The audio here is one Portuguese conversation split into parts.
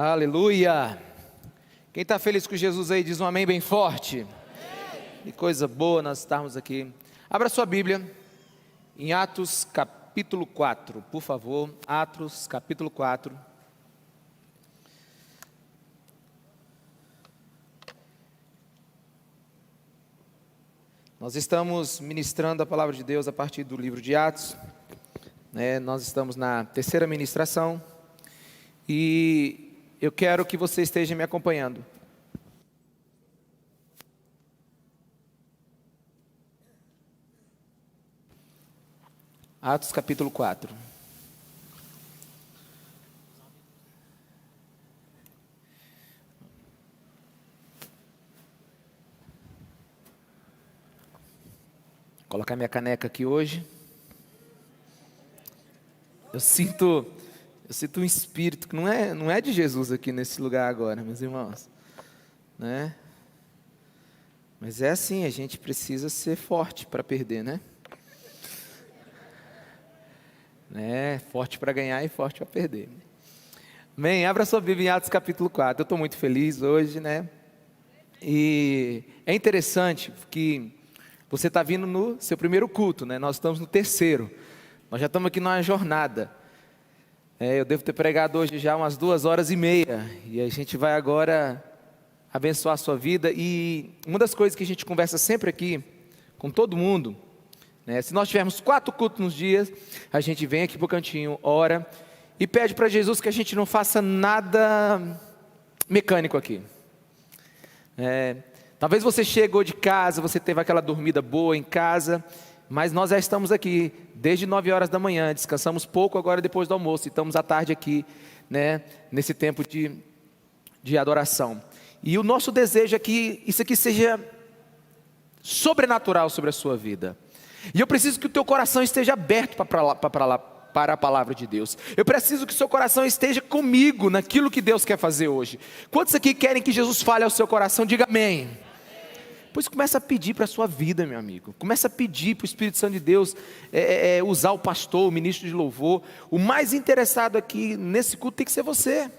Aleluia! Quem está feliz com Jesus aí, diz um amém bem forte. Que coisa boa nós estarmos aqui. Abra sua Bíblia em Atos capítulo 4, por favor. Atos capítulo 4. Nós estamos ministrando a palavra de Deus a partir do livro de Atos. Nós estamos na terceira ministração e eu quero que você esteja me acompanhando. Atos capítulo 4. Vou colocar minha caneca aqui hoje. Eu sinto um espírito que não é de Jesus aqui nesse lugar agora, meus irmãos, né? Mas é assim, a gente precisa ser forte para perder, né? Forte para ganhar e forte para perder. Amém? Abra sua Bíblia em Atos capítulo 4. Eu estou muito feliz hoje, né? E é interessante que você está vindo no seu primeiro culto, né? Nós estamos no terceiro. Nós já estamos aqui numa jornada. Eu devo ter pregado hoje já umas 2h30. E a gente vai agora abençoar a sua vida. E uma das coisas que a gente conversa sempre aqui, com todo mundo, né? Se nós tivermos 4 cultos nos dias, a gente vem aqui para o cantinho, ora e pede para Jesus que a gente não faça nada mecânico aqui. Talvez você chegou de casa, você teve aquela dormida boa em casa, mas nós já estamos aqui desde 9 horas da manhã, descansamos pouco agora depois do almoço, e estamos à tarde aqui, né, nesse tempo de adoração. E o nosso desejo é que isso aqui seja sobrenatural sobre a sua vida. E eu preciso que o teu coração esteja aberto para a palavra de Deus. Eu preciso que o seu coração esteja comigo naquilo que Deus quer fazer hoje. Quantos aqui querem que Jesus fale ao seu coração? Diga amém. Pois começa a pedir para a sua vida, meu amigo. Começa a pedir para o Espírito Santo de Deus usar o pastor, o ministro de louvor. O mais interessado aqui nesse culto tem que ser você,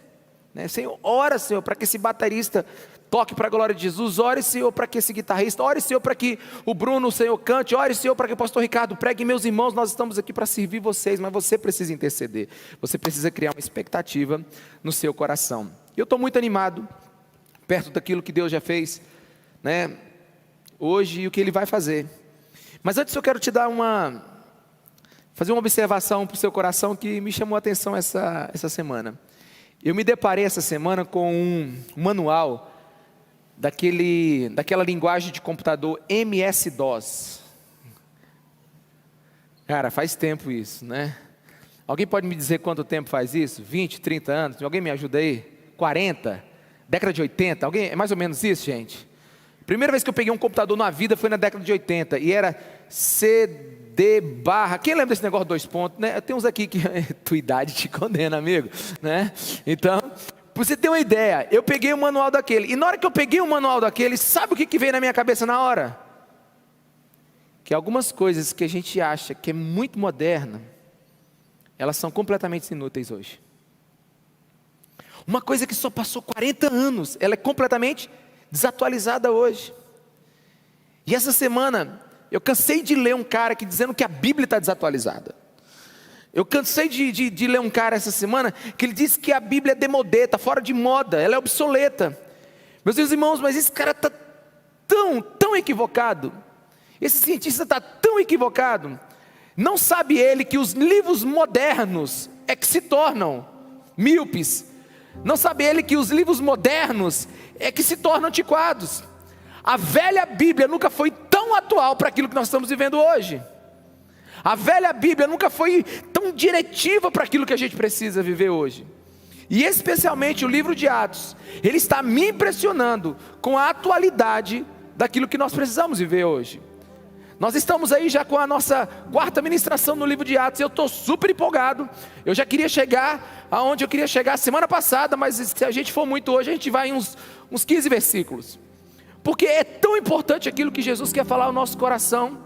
né? Senhor, ora, Senhor, para que esse baterista toque para a glória de Jesus. Ore, Senhor, para que esse guitarrista. Ore, Senhor, para que o Bruno, Senhor, cante. Ore, Senhor, para que o pastor Ricardo pregue. Meus irmãos, nós estamos aqui para servir vocês, mas você precisa interceder. Você precisa criar uma expectativa no seu coração. Eu estou muito animado, perto daquilo que Deus já fez, né, hoje, e o que Ele vai fazer. Mas antes eu quero te dar fazer uma observação para o seu coração que me chamou a atenção essa semana. Eu me deparei essa semana com um manual daquela linguagem de computador MS-DOS. Cara, faz tempo isso, né? Alguém pode me dizer quanto tempo faz isso? 20, 30 anos? Alguém me ajuda aí? 40? Década de 80? Alguém? É mais ou menos isso, gente? Primeira vez que eu peguei um computador na vida foi na década de 80. E era CD barra. Quem lembra desse negócio 2 pontos, né? Tem uns aqui que tua idade te condena, amigo, né? Então, para você ter uma ideia, eu peguei o manual daquele. E na hora que eu peguei o manual daquele, sabe o que veio na minha cabeça na hora? Que algumas coisas que a gente acha que é muito moderna, elas são completamente inúteis hoje. Uma coisa que só passou 40 anos, ela é completamente desatualizada hoje. E essa semana, eu cansei de ler um cara dizendo que a Bíblia está desatualizada. Eu cansei de ler um cara essa semana que ele disse que a Bíblia é demodê, está fora de moda, ela é obsoleta. Meus irmãos, mas esse cara está tão equivocado. Esse cientista está tão equivocado. Não sabe ele que os livros modernos é que se tornam míopes. Não sabe ele que os livros modernos é que se tornam antiquados. A velha Bíblia nunca foi tão atual para aquilo que nós estamos vivendo hoje. A velha Bíblia nunca foi tão diretiva para aquilo que a gente precisa viver hoje. E especialmente o livro de Atos, ele está me impressionando com a atualidade daquilo que nós precisamos viver hoje. Nós estamos aí já com a nossa 4ª ministração no livro de Atos. Eu estou super empolgado. Eu já queria chegar aonde eu queria chegar semana passada, mas se a gente for muito hoje, a gente vai em uns 15 versículos. Porque é tão importante aquilo que Jesus quer falar ao nosso coração.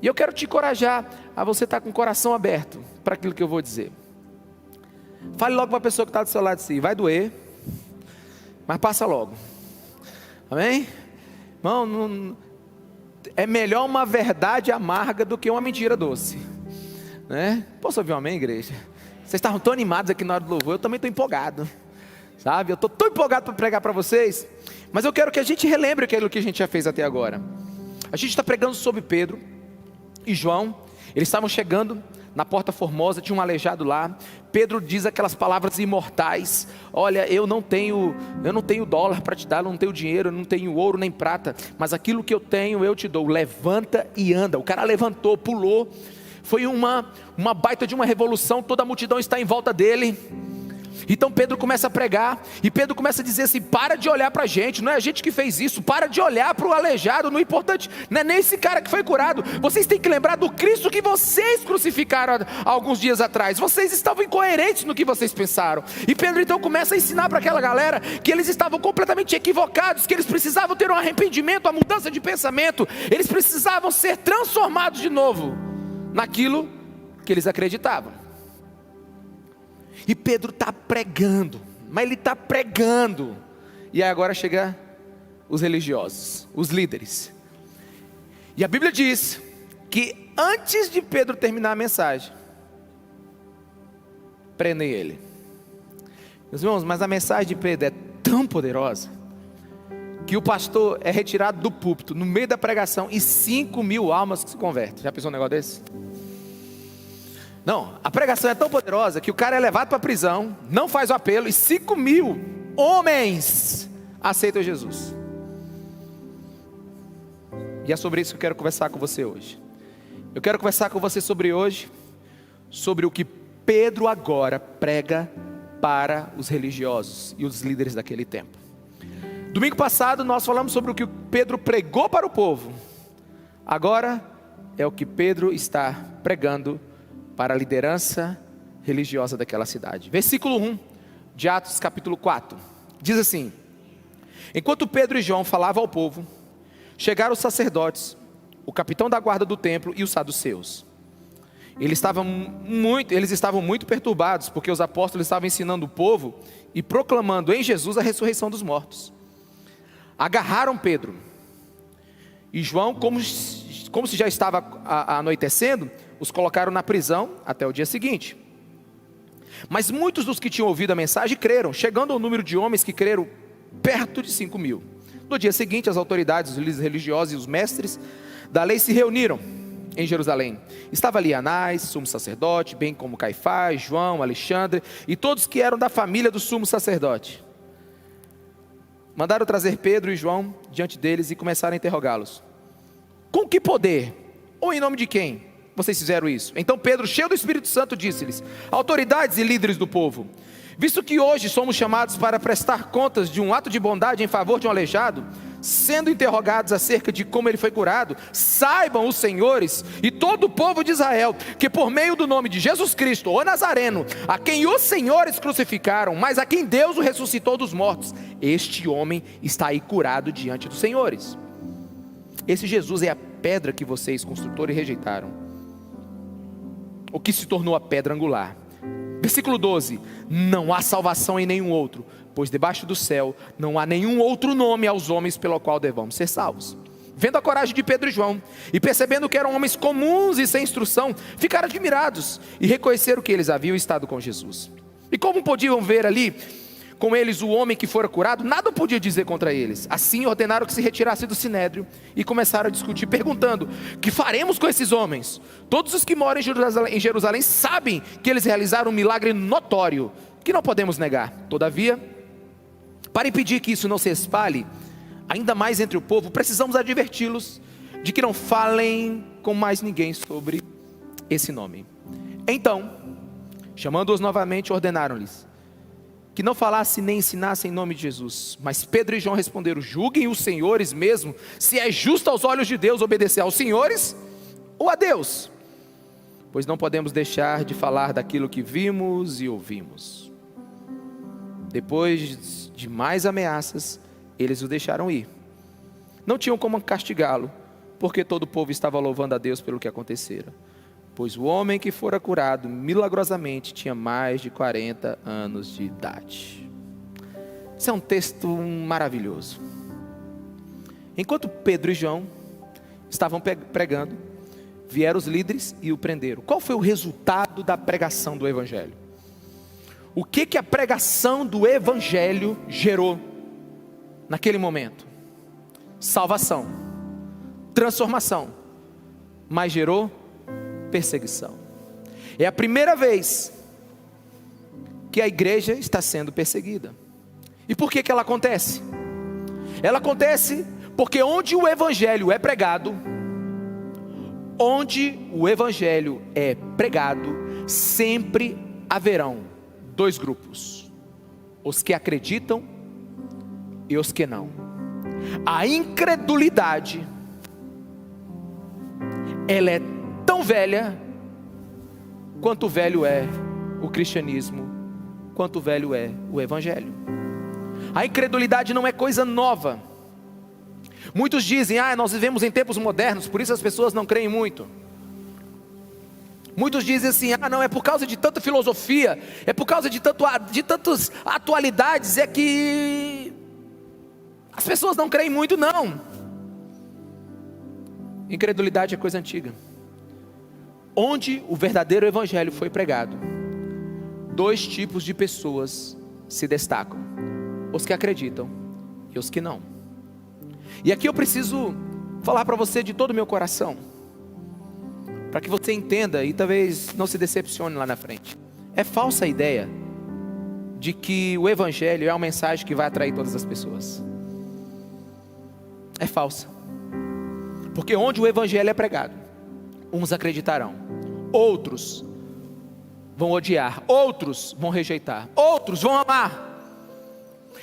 E eu quero te encorajar a você estar com o coração aberto para aquilo que eu vou dizer. Fale logo para a pessoa que está do seu lado assim: vai doer, mas passa logo. Amém? Irmão, é melhor uma verdade amarga do que uma mentira doce, né? Posso ouvir um amém, igreja? Vocês estavam tão animados aqui na hora do louvor, eu também estou empolgado, sabe? Eu estou tão empolgado para pregar para vocês, mas eu quero que a gente relembre aquilo que a gente já fez até agora. A gente está pregando sobre Pedro e João. Eles estavam chegando na Porta Formosa, tinha um aleijado lá. Pedro diz aquelas palavras imortais: olha, eu não tenho dólar para te dar, eu não tenho dinheiro, eu não tenho ouro nem prata, mas aquilo que eu tenho eu te dou, levanta e anda. O cara levantou, pulou, foi uma baita de uma revolução, toda a multidão está em volta dele. Então Pedro começa a pregar, e Pedro começa a dizer assim: para de olhar para a gente, não é a gente que fez isso, para de olhar para o aleijado, não é importante, não é nem esse cara que foi curado, vocês têm que lembrar do Cristo que vocês crucificaram há alguns dias atrás, vocês estavam incoerentes no que vocês pensaram. E Pedro então começa a ensinar para aquela galera que eles estavam completamente equivocados, que eles precisavam ter um arrependimento, uma mudança de pensamento, eles precisavam ser transformados de novo naquilo que eles acreditavam. E Pedro está pregando, mas ele está pregando, e aí agora chega os religiosos, os líderes, e a Bíblia diz que antes de Pedro terminar a mensagem, prendem ele. Meus irmãos, mas a mensagem de Pedro é tão poderosa, que o pastor é retirado do púlpito, no meio da pregação, e 5.000 almas se convertem. Já pensou um negócio desse? Não, a pregação é tão poderosa que o cara é levado para a prisão, não faz o apelo, e 5.000 homens aceitam Jesus. E é sobre isso que eu quero conversar com você hoje. Eu quero conversar com você sobre o que Pedro agora prega para os religiosos e os líderes daquele tempo. Domingo passado nós falamos sobre o que Pedro pregou para o povo. Agora é o que Pedro está pregando para a liderança religiosa daquela cidade. Versículo 1 de Atos capítulo 4, diz assim: enquanto Pedro e João falavam ao povo, chegaram os sacerdotes, o capitão da guarda do templo e os saduceus. Eles estavam muito perturbados, porque os apóstolos estavam ensinando o povo e proclamando em Jesus a ressurreição dos mortos. Agarraram Pedro e João, como se já estava anoitecendo, os colocaram na prisão até o dia seguinte. Mas muitos dos que tinham ouvido a mensagem creram, chegando ao número de homens que creram perto de 5.000. No dia seguinte, as autoridades, os líderes religiosos e os mestres da lei se reuniram em Jerusalém. Estava ali Anás, sumo sacerdote, bem como Caifás, João, Alexandre e todos que eram da família do sumo sacerdote. Mandaram trazer Pedro e João diante deles e começaram a interrogá-los: com que poder, ou em nome de quem vocês fizeram isso? Então Pedro, cheio do Espírito Santo, disse-lhes: autoridades e líderes do povo, visto que hoje somos chamados para prestar contas de um ato de bondade em favor de um aleijado, sendo interrogados acerca de como ele foi curado, saibam os senhores e todo o povo de Israel, que por meio do nome de Jesus Cristo, o Nazareno, a quem os senhores crucificaram, mas a quem Deus o ressuscitou dos mortos, este homem está aí curado diante dos senhores. Esse Jesus é a pedra que vocês, construtores, rejeitaram, o que se tornou a pedra angular. Versículo 12: não há salvação em nenhum outro, pois debaixo do céu não há nenhum outro nome aos homens pelo qual devamos ser salvos. Vendo a coragem de Pedro e João, e percebendo que eram homens comuns e sem instrução, ficaram admirados, e reconheceram que eles haviam estado com Jesus. E como podiam ver ali com eles o homem que fora curado, nada podia dizer contra eles. Assim ordenaram que se retirasse do sinédrio, e começaram a discutir, perguntando: que faremos com esses homens? Todos os que moram em Jerusalém sabem que eles realizaram um milagre notório, que não podemos negar. Todavia, para impedir que isso não se espalhe ainda mais entre o povo, precisamos adverti-los de que não falem com mais ninguém sobre esse nome. Então, chamando-os novamente, ordenaram-lhes que não falasse nem ensinasse em nome de Jesus. Mas Pedro e João responderam: julguem os senhores mesmo, se é justo aos olhos de Deus obedecer aos senhores ou a Deus, pois não podemos deixar de falar daquilo que vimos e ouvimos. Depois de mais ameaças, eles o deixaram ir. Não tinham como castigá-lo, porque todo o povo estava louvando a Deus pelo que acontecera, pois o homem que fora curado milagrosamente tinha mais de 40 anos de idade. Esse é um texto maravilhoso. Enquanto Pedro e João estavam pregando, vieram os líderes e o prenderam. Qual foi o resultado da pregação do Evangelho? O que a pregação do Evangelho gerou naquele momento? Salvação, transformação, mas gerou perseguição. É a primeira vez que a igreja está sendo perseguida. E por que ela acontece? Ela acontece porque onde o Evangelho é pregado, sempre haverão dois grupos: os que acreditam e os que não. A incredulidade, ela é tão velha quanto velho é o cristianismo, quanto velho é o Evangelho. A incredulidade não é coisa nova. Muitos dizem: nós vivemos em tempos modernos, por isso as pessoas não creem muito. Muitos dizem assim: não, é por causa de tanta filosofia, é por causa de tantas atualidades, é que as pessoas não creem muito. Não, incredulidade é coisa antiga. Onde o verdadeiro Evangelho foi pregado, dois tipos de pessoas se destacam: os que acreditam e os que não. E aqui eu preciso falar para você de todo o meu coração, para que você entenda e talvez não se decepcione lá na frente. É falsa a ideia de que o Evangelho é uma mensagem que vai atrair todas as pessoas. É falsa. Porque onde o Evangelho é pregado, uns acreditarão, outros vão odiar, outros vão rejeitar, outros vão amar.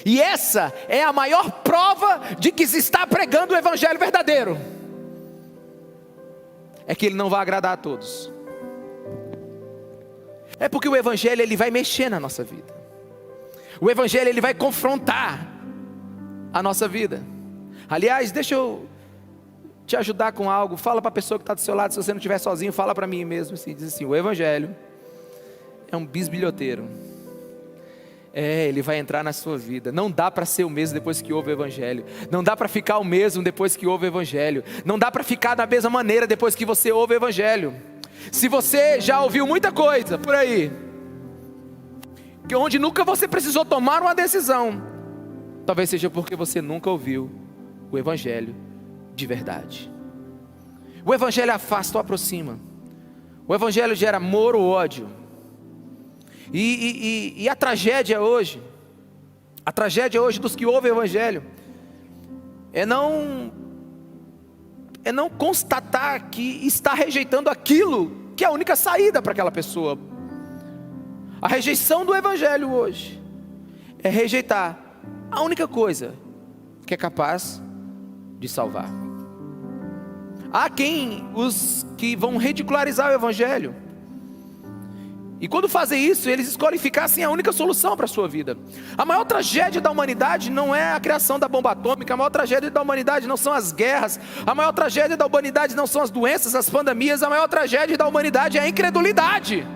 E essa é a maior prova de que se está pregando o Evangelho verdadeiro. É que ele não vai agradar a todos. É porque o Evangelho, ele vai mexer na nossa vida. O Evangelho, ele vai confrontar a nossa vida. Aliás, deixa eu te ajudar com algo. Fala para a pessoa que está do seu lado. Se você não estiver sozinho, fala para mim mesmo assim. Diz assim: o Evangelho é um bisbilhoteiro. Ele vai entrar na sua vida. Não dá para ser o mesmo depois que ouve o Evangelho. Não dá para ficar o mesmo depois que ouve o Evangelho. Não dá para ficar da mesma maneira depois que você ouve o Evangelho. Se você já ouviu muita coisa por aí, que onde nunca você precisou tomar uma decisão, talvez seja porque você nunca ouviu o Evangelho de verdade. O Evangelho afasta ou aproxima. O Evangelho gera amor ou ódio. E a tragédia hoje dos que ouvem o Evangelho, é não constatar que está rejeitando aquilo que é a única saída para aquela pessoa. A rejeição do Evangelho hoje é rejeitar a única coisa que é capaz de salvar. Há os que vão ridicularizar o Evangelho. E quando fazem isso, eles escolhem ficar sem a única solução para a sua vida. A maior tragédia da humanidade não é a criação da bomba atômica. A maior tragédia da humanidade não são as guerras. A maior tragédia da humanidade não são as doenças, as pandemias. A maior tragédia da humanidade é a incredulidade.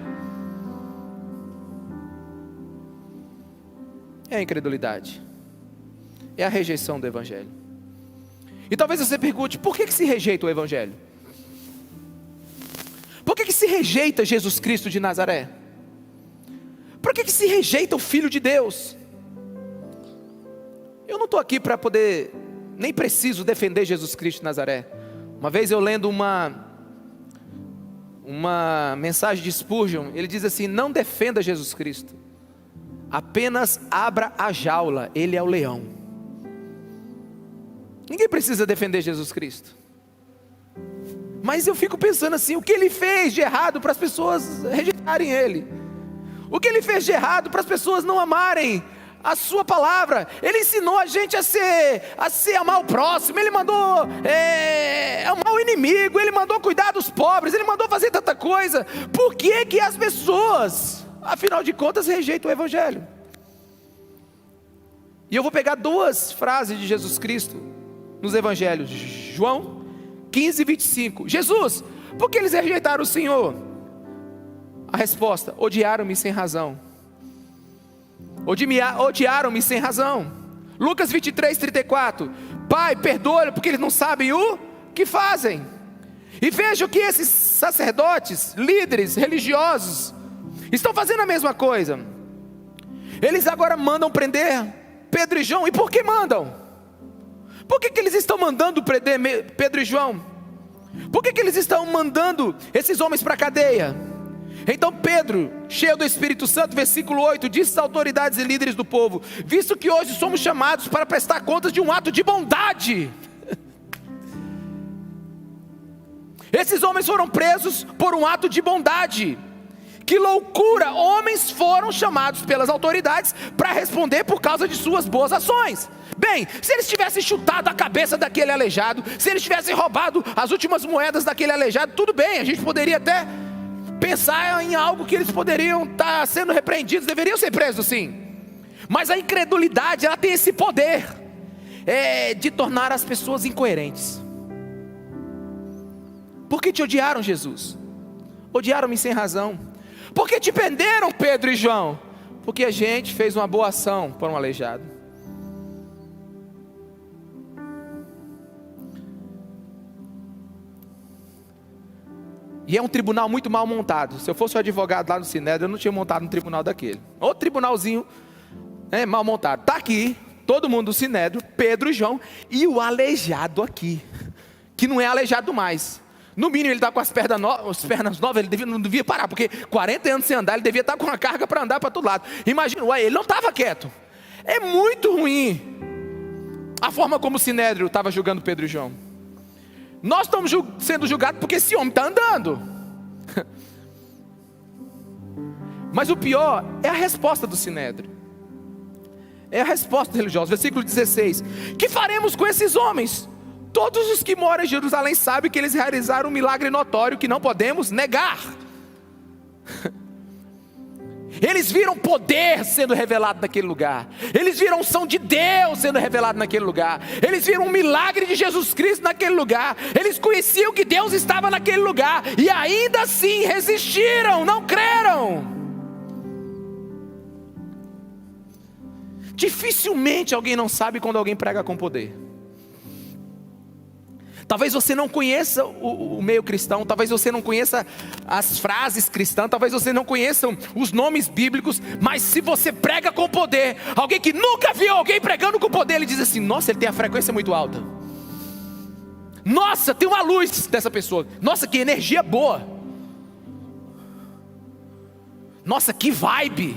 É a incredulidade. É a rejeição do Evangelho. E talvez você pergunte: por que se rejeita o Evangelho? Por que se rejeita Jesus Cristo de Nazaré? Por que se rejeita o Filho de Deus? Eu não estou aqui para poder, nem preciso defender Jesus Cristo de Nazaré. Uma vez eu lendo uma mensagem de Spurgeon, ele diz assim: não defenda Jesus Cristo, apenas abra a jaula, ele é o leão. Ninguém precisa defender Jesus Cristo. Mas eu fico pensando assim: o que ele fez de errado para as pessoas rejeitarem ele? O que ele fez de errado para as pessoas não amarem a sua palavra? Ele ensinou a gente a amar o próximo. Ele mandou amar o inimigo. Ele mandou cuidar dos pobres. Ele mandou fazer tanta coisa. Por que as pessoas, afinal de contas, rejeitam o Evangelho? E eu vou pegar duas frases de Jesus Cristo nos Evangelhos. João 15, 25. Jesus, por que eles rejeitaram o Senhor? A resposta: odiaram-me sem razão. odiaram-me sem razão. Lucas 23:34, Pai, perdoa-lhe porque eles não sabem o que fazem. E veja que esses sacerdotes, líderes religiosos, estão fazendo a mesma coisa. Eles agora mandam prender Pedro e João. E por que mandam? Por que eles estão mandando prender Pedro e João? Por que eles estão mandando esses homens para a cadeia? Então Pedro, cheio do Espírito Santo, versículo 8, disse às autoridades e líderes do povo: visto que hoje somos chamados para prestar contas de um ato de bondade. Esses homens foram presos por um ato de bondade. Que loucura! Homens foram chamados pelas autoridades para responder por causa de suas boas ações. Bem, se eles tivessem chutado a cabeça daquele aleijado, se eles tivessem roubado as últimas moedas daquele aleijado, tudo bem, a gente poderia até pensar em algo que eles poderiam estar sendo repreendidos, deveriam ser presos sim. Mas a incredulidade, ela tem esse poder de tornar as pessoas incoerentes. Por que te odiaram, Jesus? Odiaram-me sem razão. Por que te prenderam, Pedro e João? Porque a gente fez uma boa ação por um aleijado. E é um tribunal muito mal montado. Se eu fosse o advogado lá no Sinédrio, eu não tinha montado um tribunal daquele. Outro tribunalzinho mal montado. Está aqui, todo mundo do Sinédrio, Pedro e João, e o aleijado aqui, que não é aleijado mais. No mínimo ele está com as pernas novas, ele não devia parar, porque 40 anos sem andar, ele devia estar com uma carga para andar para todo lado. Imagina, ele não estava quieto. É muito ruim a forma como o Sinédrio estava julgando Pedro e João. Nós estamos sendo julgados porque esse homem está andando. Mas o pior é a resposta do Sinédrio. É a resposta religiosa, versículo 16. Que faremos com esses homens? Todos os que moram em Jerusalém sabem que eles realizaram um milagre notório que não podemos negar. Eles viram poder sendo revelado naquele lugar. Eles viram a unção de Deus sendo revelado naquele lugar. Eles viram um milagre de Jesus Cristo naquele lugar. Eles conheciam que Deus estava naquele lugar. E ainda assim resistiram, não creram. Dificilmente alguém não sabe quando alguém prega com poder. Talvez você não conheça o meio cristão, talvez você não conheça as frases cristãs, talvez você não conheça os nomes bíblicos, mas se você prega com poder, alguém que nunca viu alguém pregando com poder, ele diz assim: nossa, ele tem a frequência muito alta. Nossa, tem uma luz dessa pessoa. Nossa, que energia boa. Nossa, que vibe.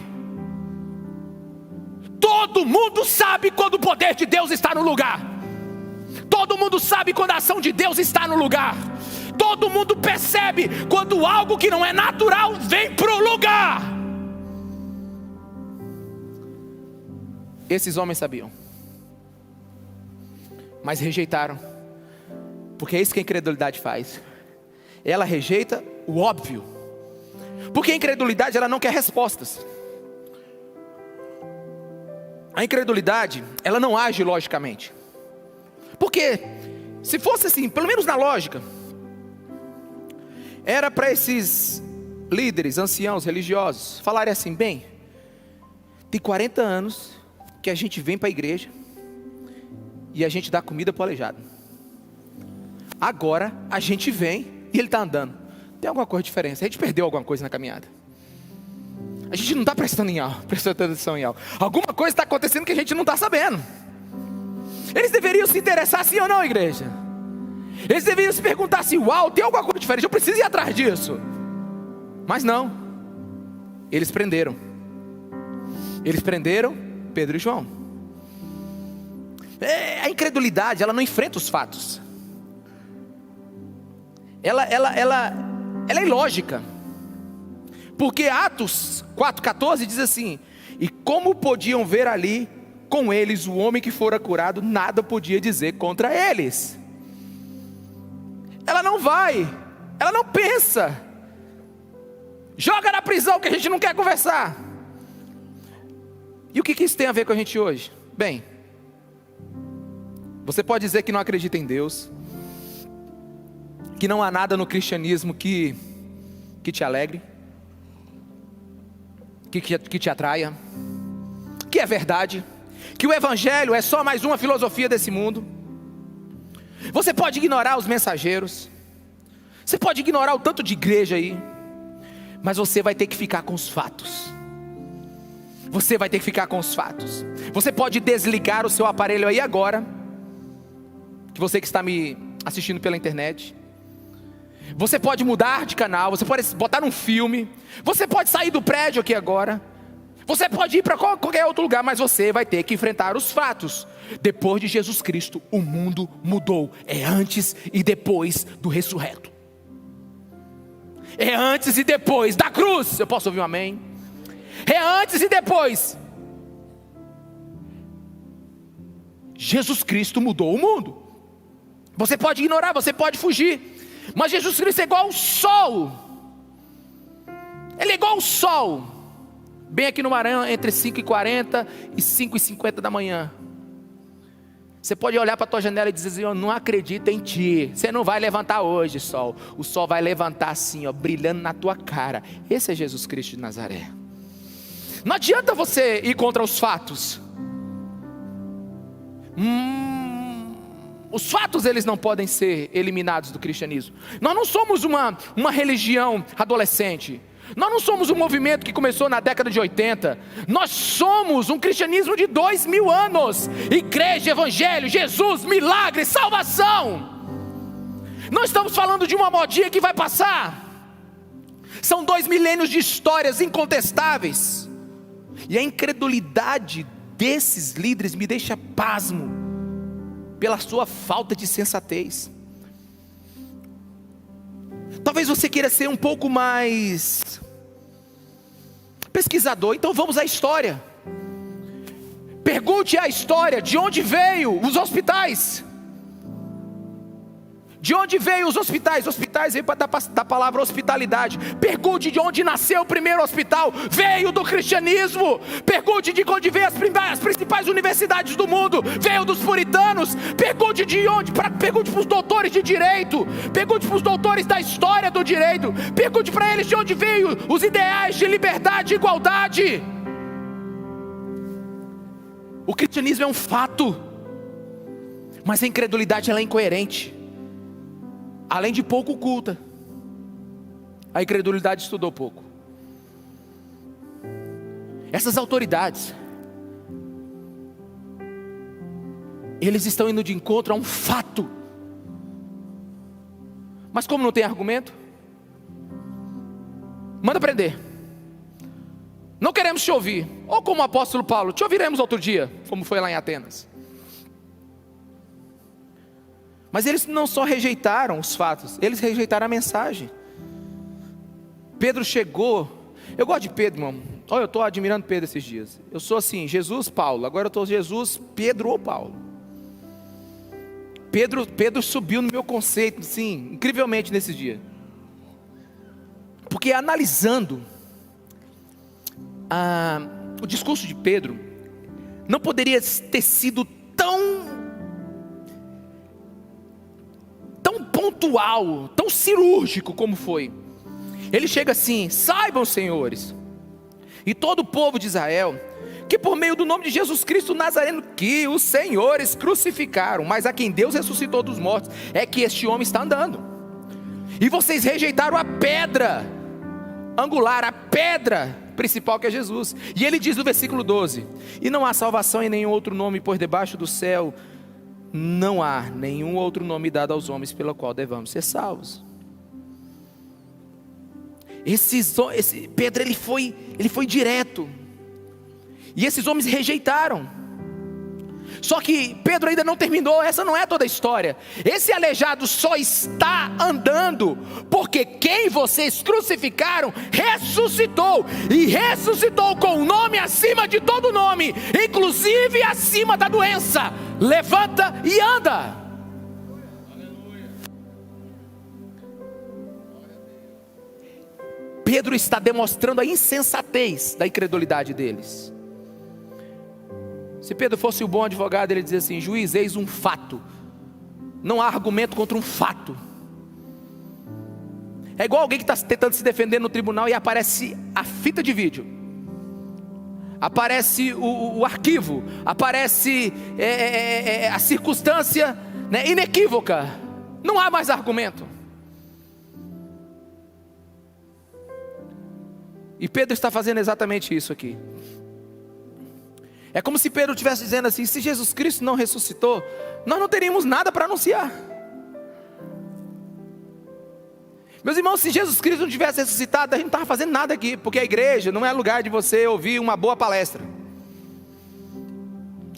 Todo mundo sabe quando o poder de Deus está no lugar. Todo mundo sabe quando a ação de Deus está no lugar. Todo mundo percebe quando algo que não é natural vem para o lugar. Esses homens sabiam, mas rejeitaram. Porque é isso que a incredulidade faz. Ela rejeita o óbvio. Porque a incredulidade, ela não quer respostas. A incredulidade, ela não age logicamente. Porque se fosse assim, pelo menos na lógica, era para esses líderes, anciãos, religiosos falarem assim: bem, tem 40 anos que a gente vem para a igreja e a gente dá comida para o aleijado. Agora a gente vem e ele está andando. Tem alguma coisa diferente? A gente perdeu alguma coisa na caminhada. A gente não está prestando atenção em algo. Alguma coisa está acontecendo que a gente não está sabendo. Eles deveriam se interessar sim ou não, igreja? Eles deveriam se perguntar assim: uau, tem alguma coisa diferente, eu preciso ir atrás disso. Mas não. Eles prenderam Pedro e João. A incredulidade, ela não enfrenta os fatos. Ela é ilógica. Porque Atos 4,14 diz assim: e como podiam ver ali com eles o homem que fora curado, nada podia dizer contra eles. Ela não vai, ela não pensa, joga na prisão que a gente não quer conversar. E o que isso tem a ver com a gente hoje? Bem, você pode dizer que não acredita em Deus, que não há nada no cristianismo que te alegre, que te atraia. que é verdade, que o evangelho é só mais uma filosofia desse mundo. Você pode ignorar os mensageiros, você pode ignorar o tanto de igreja aí, mas você vai ter que ficar com os fatos. Você vai ter que ficar com os fatos. Você pode desligar o seu aparelho aí agora, que você que está me assistindo pela internet. Você pode mudar de canal, você pode botar um filme, você pode sair do prédio aqui agora, você pode ir para qualquer outro lugar, mas você vai ter que enfrentar os fatos. Depois de Jesus Cristo, o mundo mudou. É antes e depois do ressurreto. É antes e depois da cruz. Eu posso ouvir um amém? É antes e depois. Jesus Cristo mudou o mundo. Você pode ignorar, você pode fugir, mas Jesus Cristo é igual ao sol. Ele é igual ao sol, bem aqui no Maranhão, entre 5h40 e 5h50 da manhã. Você pode olhar para a tua janela e dizer assim: eu não acredito em ti, você não vai levantar hoje, sol. O sol vai levantar assim, ó, brilhando na tua cara. Esse é Jesus Cristo de Nazaré. Não adianta você ir contra os fatos. Os fatos, eles não podem ser eliminados do cristianismo. Nós não somos uma religião adolescente. Nós não somos um movimento que começou na década de 80. Nós somos um cristianismo de 2000 anos. Igreja, evangelho, Jesus, milagre, salvação. Não estamos falando de uma modinha que vai passar. São 2 milênios de histórias incontestáveis. E a incredulidade desses líderes me deixa pasmo, pela sua falta de sensatez. Talvez você queira ser um pouco mais pesquisador, então vamos à história. Pergunte a história, de onde veio os hospitais? De onde veio os hospitais? Hospitais veio da palavra hospitalidade. Pergunte de onde nasceu o primeiro hospital. Veio do cristianismo. Pergunte de onde veio as principais universidades do mundo. Veio dos puritanos. Pergunte de onde. Pergunte para os doutores de direito. Pergunte para os doutores da história do direito. Pergunte para eles de onde veio os ideais de liberdade e igualdade. O cristianismo é um fato, mas a incredulidade ela é incoerente. Além de pouco culta, a incredulidade estudou pouco. Essas autoridades, eles estão indo de encontro a um fato, mas como não tem argumento, manda prender. Não queremos te ouvir. Ou como o apóstolo Paulo: te ouviremos outro dia, como foi lá em Atenas. Mas eles não só rejeitaram os fatos, eles rejeitaram a mensagem. Pedro chegou. Eu gosto de Pedro, irmão. Olha, eu estou admirando Pedro esses dias. Eu sou assim, Jesus, Paulo. Agora eu estou Jesus, Pedro ou Paulo. Pedro subiu no meu conceito, sim, incrivelmente nesses dias. Porque analisando o discurso de Pedro, não poderia ter sido tão pontual, tão cirúrgico como foi. Ele chega assim: saibam, senhores, e todo o povo de Israel, que por meio do nome de Jesus Cristo Nazareno, que os senhores crucificaram, mas a quem Deus ressuscitou dos mortos, é que este homem está andando. E vocês rejeitaram a pedra angular, a pedra principal, que é Jesus. E ele diz no versículo 12: e não há salvação em nenhum outro nome, pois debaixo do céu não há nenhum outro nome dado aos homens pelo qual devamos ser salvos. Pedro ele foi direto, e esses homens rejeitaram. Só que Pedro ainda não terminou. Essa não é toda a história. Esse aleijado só está andando porque quem vocês crucificaram ressuscitou, e ressuscitou com um nome acima de todo nome, inclusive acima da doença. Levanta e anda. Pedro está demonstrando a insensatez da incredulidade deles. Se Pedro fosse o bom advogado, ele dizia assim: juiz, eis um fato. Não há argumento contra um fato. É igual alguém que está tentando se defender no tribunal e aparece a fita de vídeo. aparece o arquivo, aparece a circunstância, né, inequívoca. Não há mais argumento. E Pedro está fazendo exatamente isso aqui. É como se Pedro estivesse dizendo assim: se Jesus Cristo não ressuscitou, nós não teríamos nada para anunciar. Meus irmãos, se Jesus Cristo não tivesse ressuscitado, a gente não estava fazendo nada aqui, porque a igreja não é lugar de você ouvir uma boa palestra.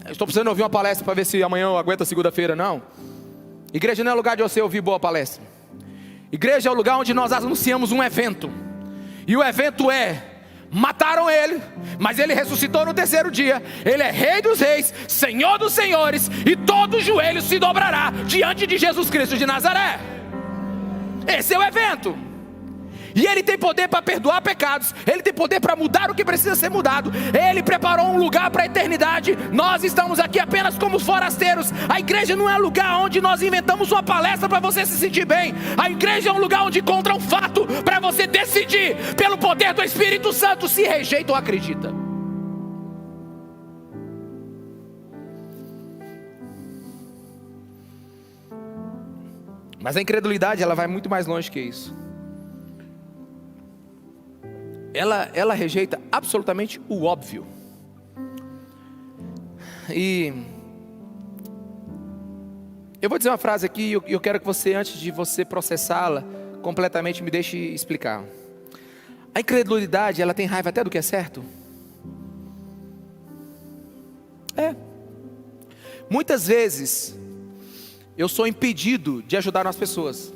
Eu estou precisando ouvir uma palestra para ver se amanhã eu aguento a segunda-feira, não. Igreja não é lugar de você ouvir boa palestra. Igreja é o lugar onde nós anunciamos um evento. E o evento mataram ele, mas ele ressuscitou no terceiro dia. Ele é Rei dos Reis, Senhor dos Senhores, e todo joelho se dobrará diante de Jesus Cristo de Nazaré. Esse é o evento. E Ele tem poder para perdoar pecados. Ele tem poder para mudar o que precisa ser mudado. Ele preparou um lugar para a eternidade. Nós estamos aqui apenas como forasteiros. A igreja não é lugar onde nós inventamos uma palestra para você se sentir bem. A igreja é um lugar onde encontra um fato para você decidir, pelo poder do Espírito Santo, se rejeita ou acredita. Mas a incredulidade, ela vai muito mais longe que isso. Ela rejeita absolutamente o óbvio. E eu vou dizer uma frase aqui, e eu quero que você, antes de você processá-la completamente, me deixe explicar. A incredulidade, ela tem raiva até do que é certo? Muitas vezes eu sou impedido de ajudar as pessoas.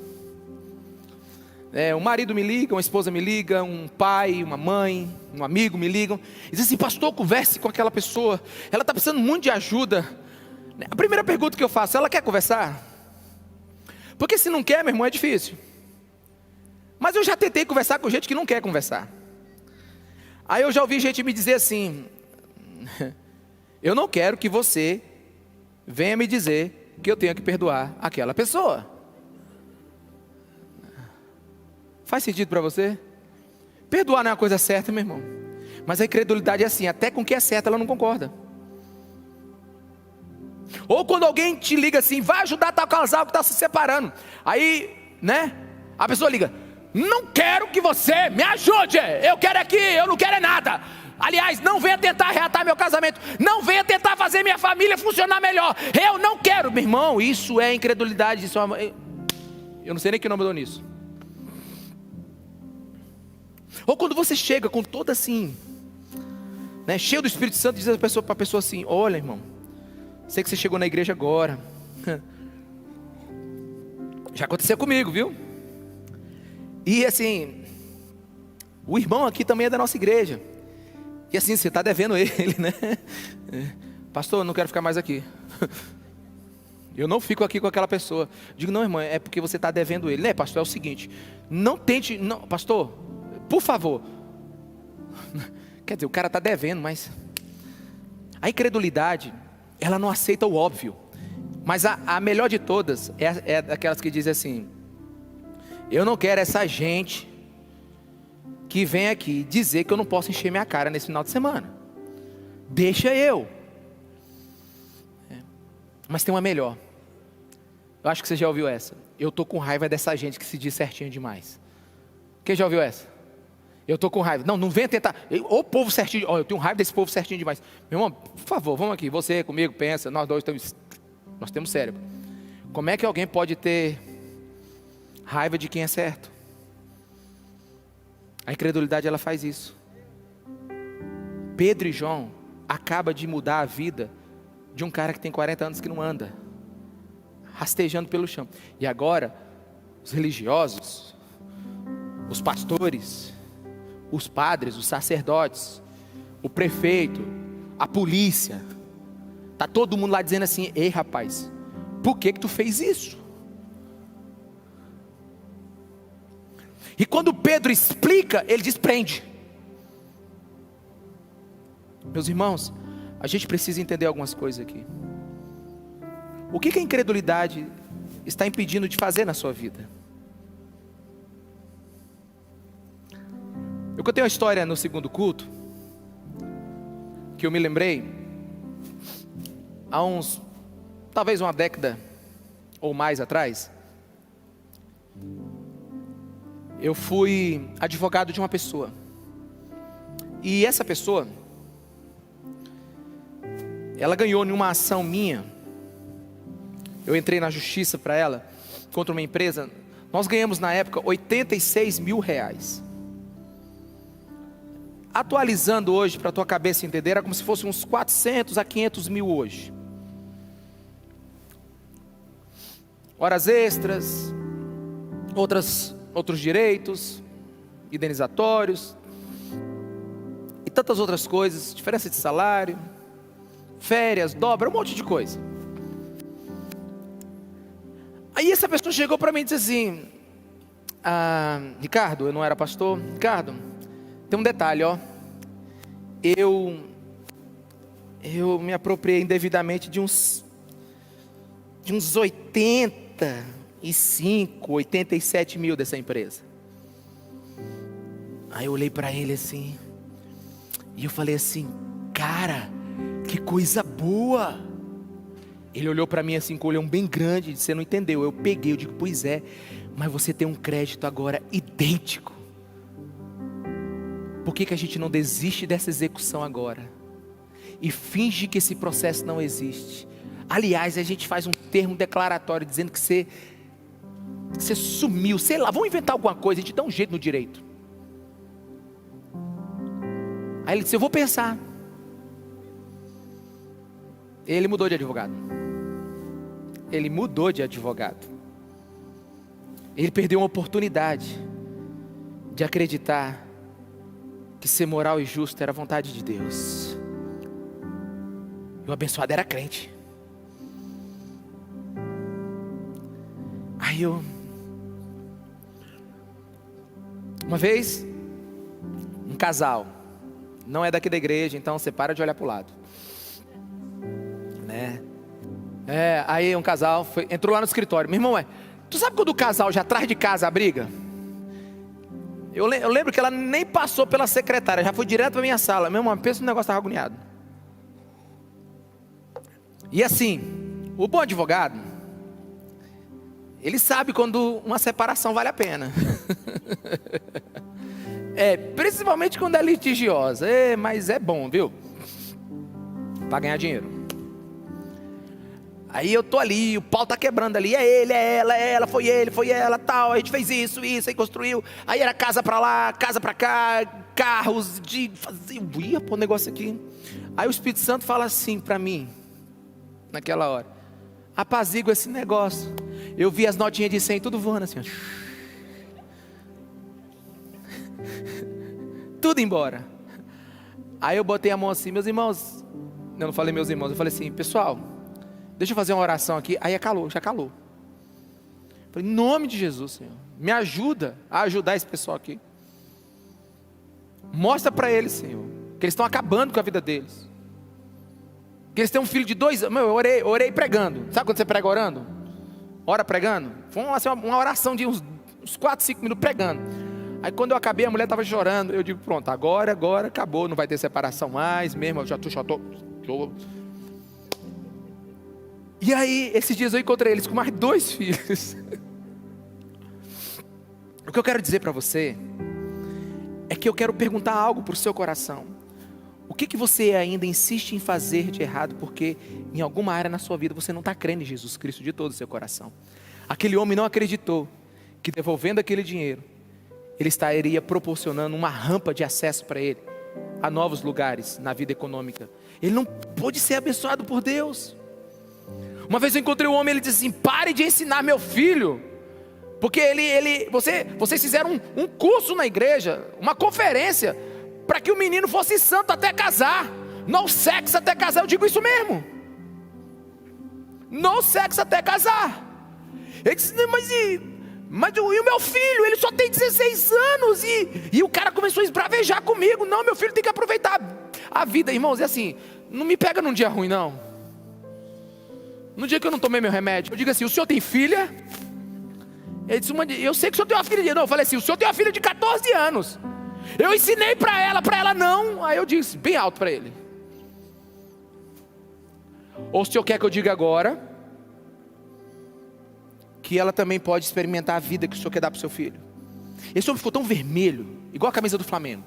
Um marido me liga, uma esposa me liga, um pai, uma mãe, um amigo me ligam e dizem assim: pastor, converse com aquela pessoa, ela está precisando muito de ajuda. A primeira pergunta que eu faço: ela quer conversar? Porque se não quer, meu irmão, é difícil. Mas eu já tentei conversar com gente que não quer conversar. Aí eu já ouvi gente me dizer assim: eu não quero que você venha me dizer que eu tenho que perdoar aquela pessoa. Faz sentido para você? Perdoar não é uma coisa certa, meu irmão. Mas a incredulidade é assim: até com o que é certo ela não concorda. Ou quando alguém te liga assim: vai ajudar tal casal que está se separando. Aí, né, a pessoa liga: não quero que você me ajude, eu quero aqui, eu não quero é nada. Aliás, não venha tentar reatar meu casamento, não venha tentar fazer minha família funcionar melhor. Eu não quero, meu irmão. Isso é incredulidade. Isso é... eu não sei nem que nome eu dou nisso. Ou quando você chega com toda assim, né, cheio do Espírito Santo, diz para a pessoa assim: olha, irmão, sei que você chegou na igreja agora. Já aconteceu comigo, viu? E assim, o irmão aqui também é da nossa igreja. E assim, você está devendo ele, né? Pastor, eu não quero ficar mais aqui. Eu não fico aqui com aquela pessoa. Digo: não, irmão, é porque você está devendo ele. Né, pastor, é o seguinte: não tente, não, pastor, por favor. Quer dizer, o cara está devendo, mas a incredulidade, ela não aceita o óbvio. Mas a melhor de todas é daquelas que dizem assim: eu não quero essa gente que vem aqui dizer que eu não posso encher minha cara nesse final de semana. Deixa eu. Mas tem uma melhor. Eu acho que você já ouviu essa: eu estou com raiva dessa gente que se diz certinho demais. Quem já ouviu essa? Eu estou com raiva. Não venha tentar. O povo certinho. Eu tenho raiva desse povo certinho demais. Meu irmão, por favor, vamos aqui. Você comigo, pensa. Nós dois temos cérebro. Como é que alguém pode ter raiva de quem é certo? A incredulidade, ela faz isso. Pedro e João acabam de mudar a vida de um cara que tem 40 anos que não anda, rastejando pelo chão. E agora, os religiosos, os pastores, os padres, os sacerdotes, o prefeito, a polícia, está todo mundo lá dizendo assim: ei, rapaz, por que tu fez isso? E quando Pedro explica, ele diz: prende. Meus irmãos, a gente precisa entender algumas coisas aqui. O que a incredulidade está impedindo de fazer na sua vida? Eu contei uma história no segundo culto. que eu me lembrei, há uns, talvez uma década ou mais atrás, eu fui advogado de uma pessoa. E essa pessoa, ela ganhou numa ação minha. Eu entrei na justiça para ela, contra uma empresa. Nós ganhamos na época R$86 mil. Atualizando hoje, para a tua cabeça entender, era como se fosse uns 400 a 500 mil hoje. Horas extras, outros direitos, indenizatórios, e tantas outras coisas, diferença de salário, férias, dobra, um monte de coisa. Aí essa pessoa chegou para mim e disse assim: Ricardo, eu não era pastor, Ricardo, tem um detalhe, ó, eu me apropriei indevidamente de uns 85, 87 mil dessa empresa. Aí eu olhei para ele assim, e eu falei assim: cara, que coisa boa. Ele olhou para mim assim com o olhão bem grande e disse: você não entendeu. Eu peguei, eu digo: pois é, mas você tem um crédito agora idêntico. Por que a gente não desiste dessa execução agora? E finge que esse processo não existe. Aliás, a gente faz um termo declaratório dizendo que você sumiu, sei lá, vamos inventar alguma coisa, a gente dá um jeito no direito. Aí ele disse: eu vou pensar. Ele mudou de advogado. Ele mudou de advogado. Ele perdeu uma oportunidade de acreditar que ser moral e justo era a vontade de Deus. E o abençoado era crente. Aí uma vez, um casal, não é daqui da igreja, então você para de olhar para o lado, né? Aí um casal entrou lá no escritório. Meu irmão, tu sabe quando o casal já atrás de casa a briga? Eu lembro que ela nem passou pela secretária, já foi direto para minha sala. Meu irmão, pensa no negócio, estava agoniado. E assim, o bom advogado, ele sabe quando uma separação vale a pena. Principalmente quando é litigiosa. Mas é bom, viu? Para ganhar dinheiro. Aí eu tô ali, o pau tá quebrando ali. É ele, é ela, foi ele, foi ela, tal. A gente fez isso, aí construiu. Aí era casa pra lá, casa pra cá, carros, de fazer. Ia pôr o negócio aqui. Aí o Espírito Santo fala assim pra mim, naquela hora: apazigua esse negócio. Eu vi as notinhas de 100 tudo voando assim, ó. Tudo embora. Aí eu botei a mão assim: meus irmãos. Eu não falei meus irmãos, eu falei assim: pessoal, deixa eu fazer uma oração aqui. Aí já calou. Falei: em nome de Jesus, Senhor, me ajuda a ajudar esse pessoal aqui. Mostra para eles, Senhor, que eles estão acabando com a vida deles. Que eles têm um filho de 2 anos. Eu orei pregando. Sabe quando você prega orando? Ora pregando. Foi uma oração de uns 4, 5 minutos pregando. Aí quando eu acabei, a mulher estava chorando. Eu digo: pronto, agora acabou. Não vai ter separação mais mesmo. Eu já estou. E aí, esses dias eu encontrei eles com mais 2 filhos. O que eu quero dizer para você é que eu quero perguntar algo para o seu coração. O que você ainda insiste em fazer de errado porque em alguma área na sua vida você não está crendo em Jesus Cristo de todo o seu coração? Aquele homem não acreditou que devolvendo aquele dinheiro, ele estaria proporcionando uma rampa de acesso para ele a novos lugares na vida econômica. Ele não pôde ser abençoado por Deus. Uma vez eu encontrei um homem, ele disse assim: pare de ensinar meu filho, porque vocês fizeram um curso na igreja, uma conferência, para que o menino fosse santo até casar. No sexo até casar. Eu digo isso mesmo. No sexo até casar. Ele disse: mas e o meu filho? Ele só tem 16 anos. E o cara começou a esbravejar comigo. Não, meu filho tem que aproveitar a vida. Irmãos, é assim, não me pega num dia ruim, não. No dia que eu não tomei meu remédio, eu digo assim: o senhor tem filha? Ele disse: eu sei que o senhor tem uma filha de... Não, eu falei assim: o senhor tem uma filha de 14 anos. Eu ensinei para ela não. Aí eu disse bem alto para ele: Ou se o Senhor quer que eu diga agora, que ela também pode experimentar a vida que o Senhor quer dar para o seu filho. Esse homem ficou tão vermelho, igual a camisa do Flamengo.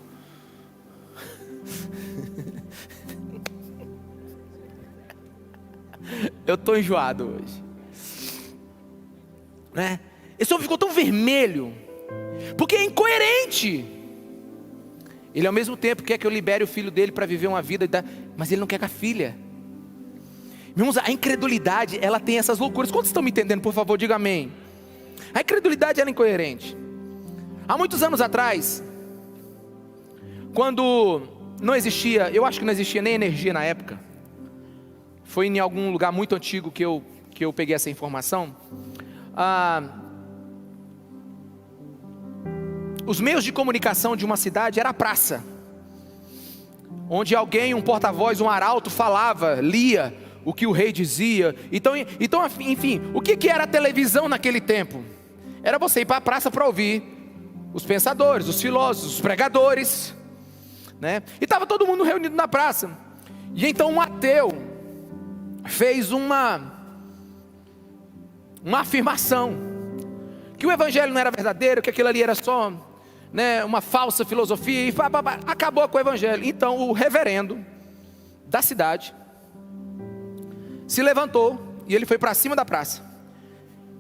Eu estou enjoado hoje, né? Esse homem ficou tão vermelho, porque é incoerente. Ele ao mesmo tempo quer que eu libere o filho dele para viver uma vida, mas ele não quer com a filha. Irmãos, a incredulidade, ela tem essas loucuras. Quantos estão me entendendo? Por favor, diga amém. A incredulidade, ela é incoerente. Há muitos anos atrás, quando não existia, eu acho que não existia nem energia na época, foi em algum lugar muito antigo que eu peguei essa informação. Os meios de comunicação de uma cidade era a praça, onde alguém, um porta-voz, um arauto falava, lia o que o rei dizia. Então enfim, o que era a televisão naquele tempo? Era você ir para a praça para ouvir os pensadores, os filósofos, os pregadores, né? E estava todo mundo reunido na praça. E então um ateu fez uma afirmação, que o evangelho não era verdadeiro, que aquilo ali era só, né, uma falsa filosofia, e acabou com o evangelho. Então o reverendo da cidade se levantou e ele foi para cima da praça,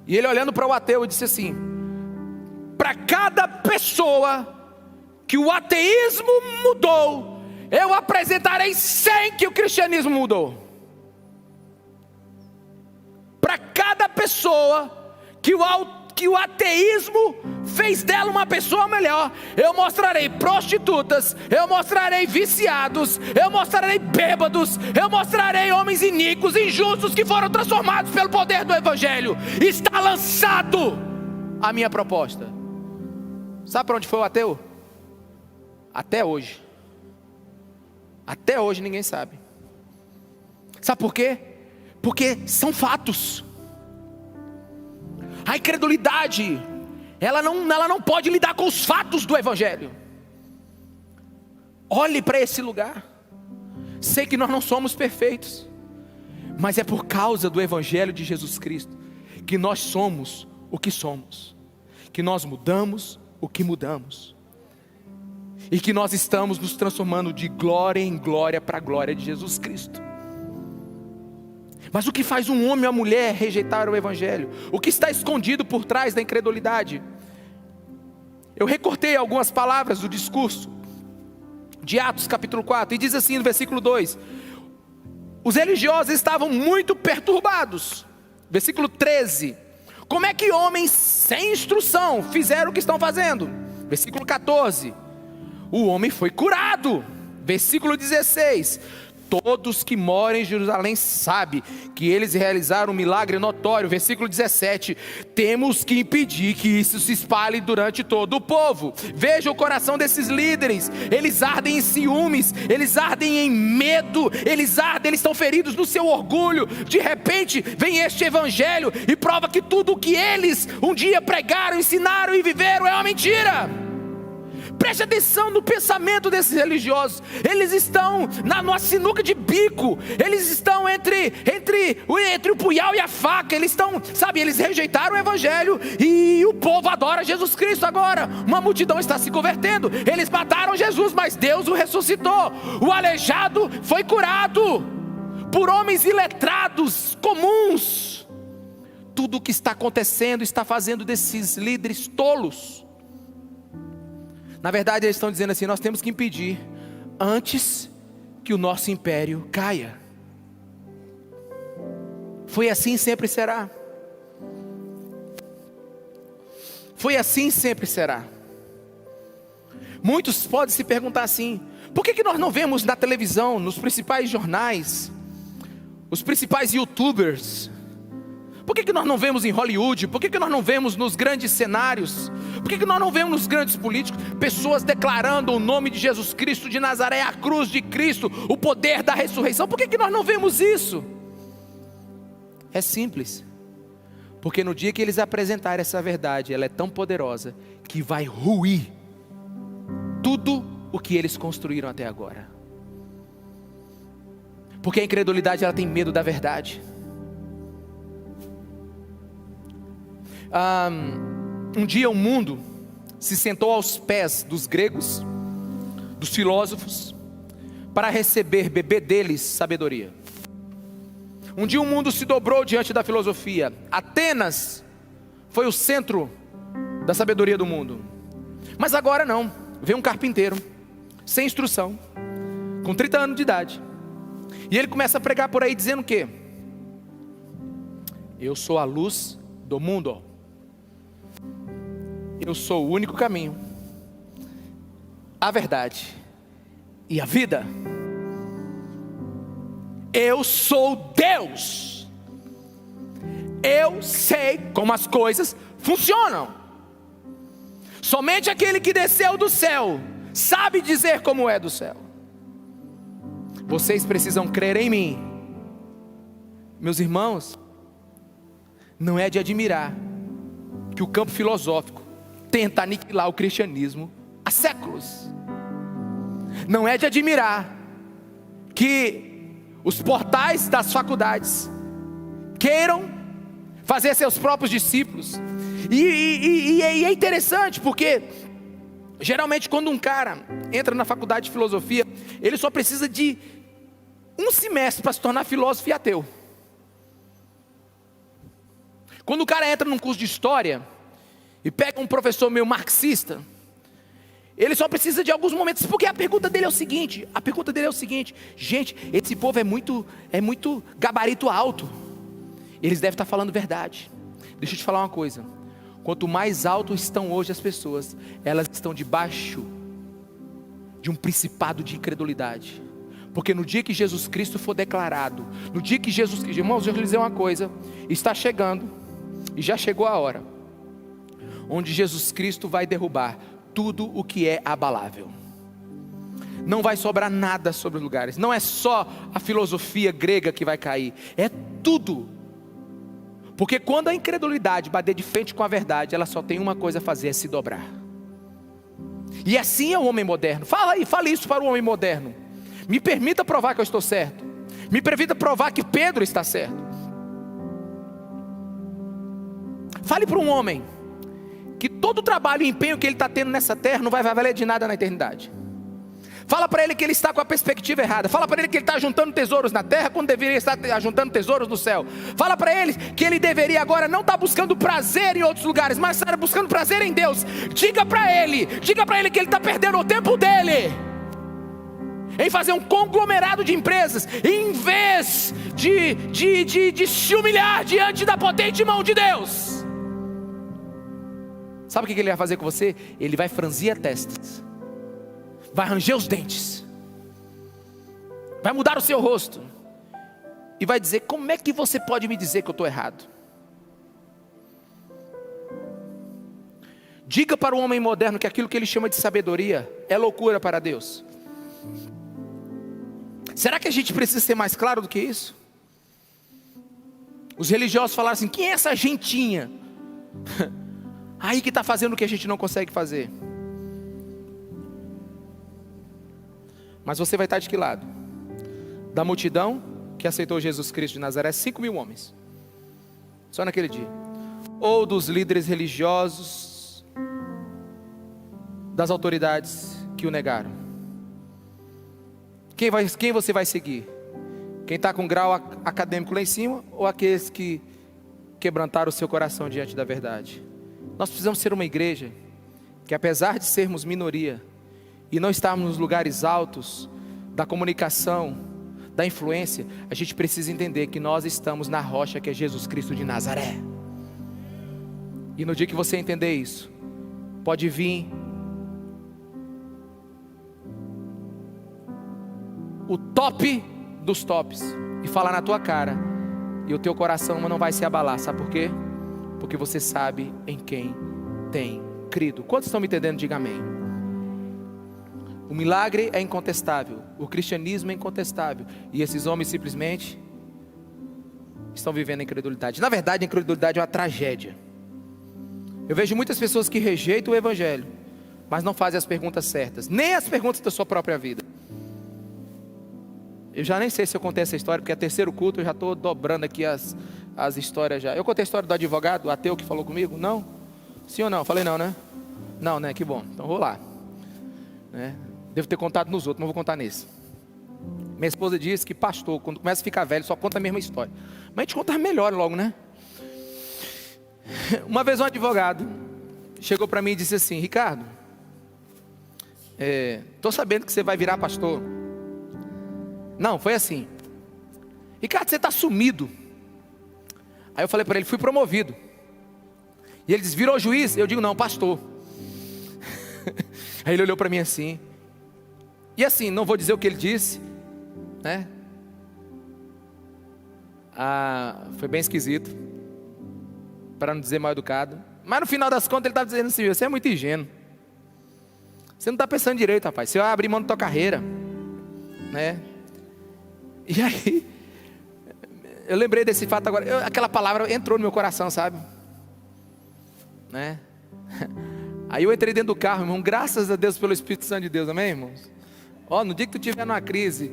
e ele, olhando para o ateu, disse assim: para cada pessoa que o ateísmo mudou, eu apresentarei 100 que o cristianismo mudou. Para cada pessoa que o ateísmo fez dela uma pessoa melhor, eu mostrarei prostitutas, eu mostrarei viciados, eu mostrarei bêbados, eu mostrarei homens iníquos, injustos, que foram transformados pelo poder do evangelho. Está lançado a minha proposta. Sabe para onde foi o ateu? Até hoje. Até hoje ninguém sabe. Sabe por quê? Porque são fatos. A incredulidade, ela não pode lidar com os fatos do evangelho. Olhe para esse lugar. Sei que nós não somos perfeitos, mas é por causa do evangelho de Jesus Cristo que nós somos o que somos, que nós mudamos o que mudamos, e que nós estamos nos transformando de glória em glória para a glória de Jesus Cristo. Mas o que faz um homem ou uma mulher rejeitar o evangelho? O que está escondido por trás da incredulidade? Eu recortei algumas palavras do discurso de Atos capítulo 4, e diz assim no versículo 2: os religiosos estavam muito perturbados. Versículo 13: como é que homens sem instrução fizeram o que estão fazendo? Versículo 14: o homem foi curado. Versículo 16: todos que moram em Jerusalém sabem que eles realizaram um milagre notório. Versículo 17: temos que impedir que isso se espalhe durante todo o povo. Veja o coração desses líderes: eles ardem em ciúmes, eles ardem em medo, eles estão feridos no seu orgulho. De repente vem este evangelho e prova que tudo o que eles um dia pregaram, ensinaram e viveram é uma mentira. Preste atenção no pensamento desses religiosos. Eles estão numa sinuca de bico. Eles estão entre o punhal e a faca. Eles estão, eles rejeitaram o evangelho e o povo adora Jesus Cristo agora. Uma multidão está se convertendo. Eles mataram Jesus, mas Deus o ressuscitou. O aleijado foi curado por homens iletrados, comuns. Tudo o que está acontecendo está fazendo desses líderes tolos. Na verdade, eles estão dizendo assim: nós temos que impedir antes que o nosso império caia. Foi assim e sempre será. Foi assim e sempre será. Muitos podem se perguntar assim: por que nós não vemos na televisão, nos principais jornais, os principais youtubers? Por que nós não vemos em Hollywood? Por que nós não vemos nos grandes cenários? Por que nós não vemos nos grandes políticos pessoas declarando o nome de Jesus Cristo de Nazaré, a cruz de Cristo, o poder da ressurreição? Por que nós não vemos isso? É simples. Porque no dia que eles apresentarem essa verdade, ela é tão poderosa que vai ruir tudo o que eles construíram até agora. Porque a incredulidade, ela tem medo da verdade. Um dia o mundo se sentou aos pés dos gregos, dos filósofos, para beber deles sabedoria. Um dia o mundo se dobrou diante da filosofia. Atenas foi o centro da sabedoria do mundo. Mas agora não, vem um carpinteiro, sem instrução, com 30 anos de idade, e ele começa a pregar por aí dizendo o quê? Eu sou a luz do mundo. Eu sou o único caminho, a verdade e a vida. Eu sou Deus. Eu sei como as coisas funcionam. Somente aquele que desceu do céu sabe dizer como é do céu. Vocês precisam crer em mim. Meus irmãos, não é de admirar que o campo filosófico tenta aniquilar o cristianismo há séculos. Não é de admirar que os portais das faculdades queiram fazer seus próprios discípulos. E é interessante porque geralmente quando um cara entra na faculdade de filosofia, ele só precisa de um semestre para se tornar filósofo e ateu. Quando o cara entra num curso de história e pega um professor meio marxista, ele só precisa de alguns momentos, porque a pergunta dele é o seguinte, gente, esse povo é muito gabarito alto, eles devem estar falando verdade. Deixa eu te falar uma coisa, quanto mais alto estão hoje as pessoas, elas estão debaixo de um principado de incredulidade. Porque no dia que Jesus Cristo for declarado, no dia que Jesus Cristo, irmãos, eu vou lhe dizer uma coisa, está chegando, e já chegou a hora, onde Jesus Cristo vai derrubar tudo o que é abalável. Não vai sobrar nada sobre os lugares. Não é só a filosofia grega que vai cair, é tudo. Porque quando a incredulidade bater de frente com a verdade, ela só tem uma coisa a fazer, é se dobrar. E assim é o homem moderno. Fale isso para o homem moderno. Me permita provar que eu estou certo. Me permita provar que Pedro está certo. Fale para um homem que todo o trabalho e empenho que ele está tendo nessa terra não vai valer de nada na eternidade. Fala para ele que ele está com a perspectiva errada. Fala para ele que ele está juntando tesouros na terra quando deveria estar juntando tesouros no céu. Fala para ele que ele deveria agora não estar buscando prazer em outros lugares, mas estar buscando prazer em Deus. Diga para ele que ele está perdendo o tempo dele em fazer um conglomerado de empresas, em vez de se humilhar diante da potente mão de Deus. Sabe o que ele vai fazer com você? Ele vai franzir a testa, vai ranger os dentes, vai mudar o seu rosto e vai dizer: como é que você pode me dizer que eu estou errado? Diga para o homem moderno que aquilo que ele chama de sabedoria é loucura para Deus. Será que a gente precisa ser mais claro do que isso? Os religiosos falaram assim: quem é essa gentinha aí que está fazendo o que a gente não consegue fazer? Mas você vai estar de que lado? Da multidão que aceitou Jesus Cristo de Nazaré, 5.000 homens, só naquele dia. Ou dos líderes religiosos, das autoridades que o negaram? Quem você vai seguir? Quem está com grau acadêmico lá em cima, ou aqueles que quebrantaram o seu coração diante da verdade? Nós precisamos ser uma igreja que, apesar de sermos minoria e não estarmos nos lugares altos da comunicação, da influência, a gente precisa entender que nós estamos na rocha que é Jesus Cristo de Nazaré. E no dia que você entender isso, pode vir o top dos tops e falar na tua cara, e o teu coração não vai se abalar. Sabe por quê? Porque você sabe em quem tem crido. Quantos estão me entendendo? Diga amém. O milagre é incontestável, o cristianismo é incontestável, e esses homens simplesmente estão vivendo a incredulidade. Na verdade, a incredulidade é uma tragédia. Eu vejo muitas pessoas que rejeitam o evangelho, mas não fazem as perguntas certas, nem as perguntas da sua própria vida. Eu já nem sei se eu contei essa história, porque é terceiro culto, eu já estou dobrando aqui as histórias já. Eu contei a história do advogado, o ateu que falou comigo? Não? Sim ou não? Falei não, né? Não, né? Que bom. Então vou lá. Né? Devo ter contado nos outros, não vou contar nesse. Minha esposa disse que pastor, quando começa a ficar velho, só conta a mesma história. Mas a gente conta melhor logo, né? Uma vez um advogado chegou para mim e disse assim: Ricardo, estou sabendo que você vai virar pastor. Não, foi assim: Ricardo, você está sumido. Aí eu falei para ele: fui promovido. E ele disse: virou juiz? Eu digo: não, pastor. Aí ele olhou para mim assim. E assim, não vou dizer o que ele disse, né? Foi bem esquisito, para não dizer mal educado. Mas no final das contas ele estava dizendo assim: você é muito ingênuo. Você não está pensando direito, rapaz. Você vai abrir mão da tua carreira, né? E aí, eu lembrei desse fato agora. Aquela palavra entrou no meu coração, sabe? Né? Aí eu entrei dentro do carro, irmão. Graças a Deus pelo Espírito Santo de Deus, amém, irmãos? No dia que tu estiver numa crise,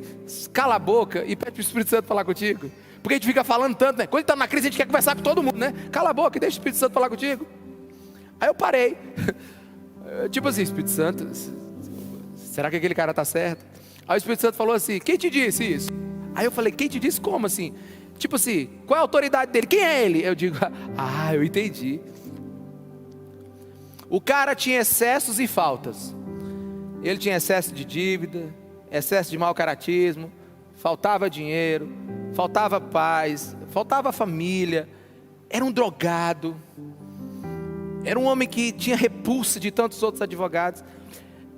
cala a boca e pede para o Espírito Santo falar contigo. Porque a gente fica falando tanto, né? Quando está na crise a gente quer conversar com todo mundo, né? Cala a boca e deixa o Espírito Santo falar contigo. Aí eu parei. Tipo assim: Espírito Santo, será que aquele cara está certo? Aí o Espírito Santo falou assim: quem te disse isso? Aí eu falei: quem te disse como assim? Tipo assim, qual é a autoridade dele? Quem é ele? Eu digo: eu entendi. O cara tinha excessos e faltas. Ele tinha excesso de dívida, excesso de mau caratismo, faltava dinheiro, faltava paz, faltava família, era um drogado, era um homem que tinha repulsa de tantos outros advogados.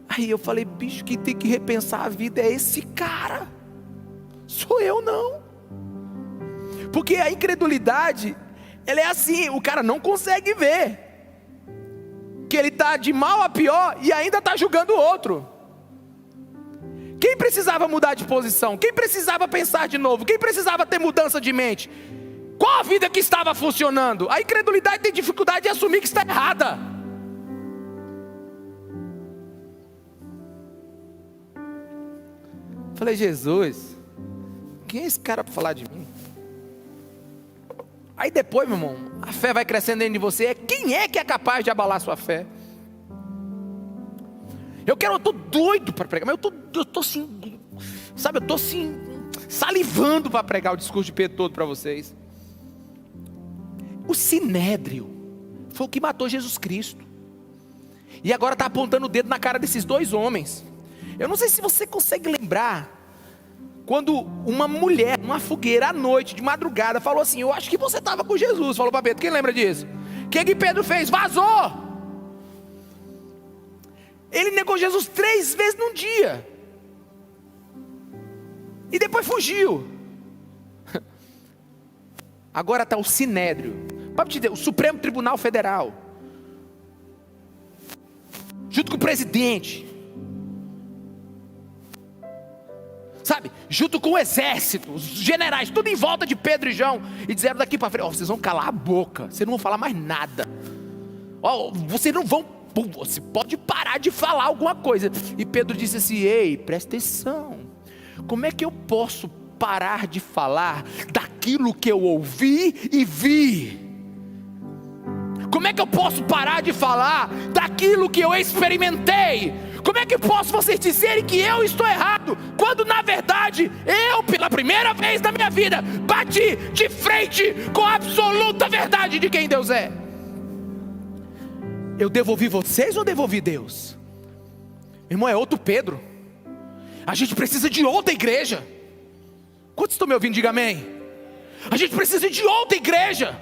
Aí eu falei: bicho, quem tem que repensar a vida é esse cara, sou eu não. Porque a incredulidade, ela é assim: o cara não consegue ver que ele está de mal a pior e ainda está julgando o outro. Quem precisava mudar de posição? Quem precisava pensar de novo? Quem precisava ter mudança de mente? Qual a vida que estava funcionando? A incredulidade tem dificuldade de assumir que está errada. Falei: Jesus, quem é esse cara para falar de mim? Aí depois, meu irmão, a fé vai crescendo dentro de você. Quem é que é capaz de abalar a sua fé? Eu estou doido para pregar, mas eu estou assim, sabe, eu estou assim, salivando para pregar o discurso de Pedro todo para vocês. O Sinédrio foi o que matou Jesus Cristo. E agora está apontando o dedo na cara desses dois homens. Eu não sei se você consegue lembrar quando uma mulher, numa fogueira à noite, de madrugada, falou assim: eu acho que você estava com Jesus. Falou para Pedro. Quem lembra disso? O que Pedro fez? Vazou. Ele negou Jesus 3 vezes num dia. E depois fugiu. Agora está o Sinédrio, para te dizer, o Supremo Tribunal Federal, junto com o presidente, sabe, junto com o exército, os generais, tudo em volta de Pedro e João, e disseram daqui para frente: vocês vão calar a boca, vocês não vão falar mais nada, vocês não vão, você pode parar de falar alguma coisa. E Pedro disse assim: ei, presta atenção, como é que eu posso parar de falar daquilo que eu ouvi e vi? Como é que eu posso parar de falar daquilo que eu experimentei? Como é que posso vocês dizerem que eu estou errado, quando na verdade eu, pela primeira vez na minha vida, bati de frente com a absoluta verdade de quem Deus é? Eu devolvi vocês ou devolvi Deus? Irmão, é outro Pedro. A gente precisa de outra igreja. Quantos estão me ouvindo? Diga amém. A gente precisa de outra igreja.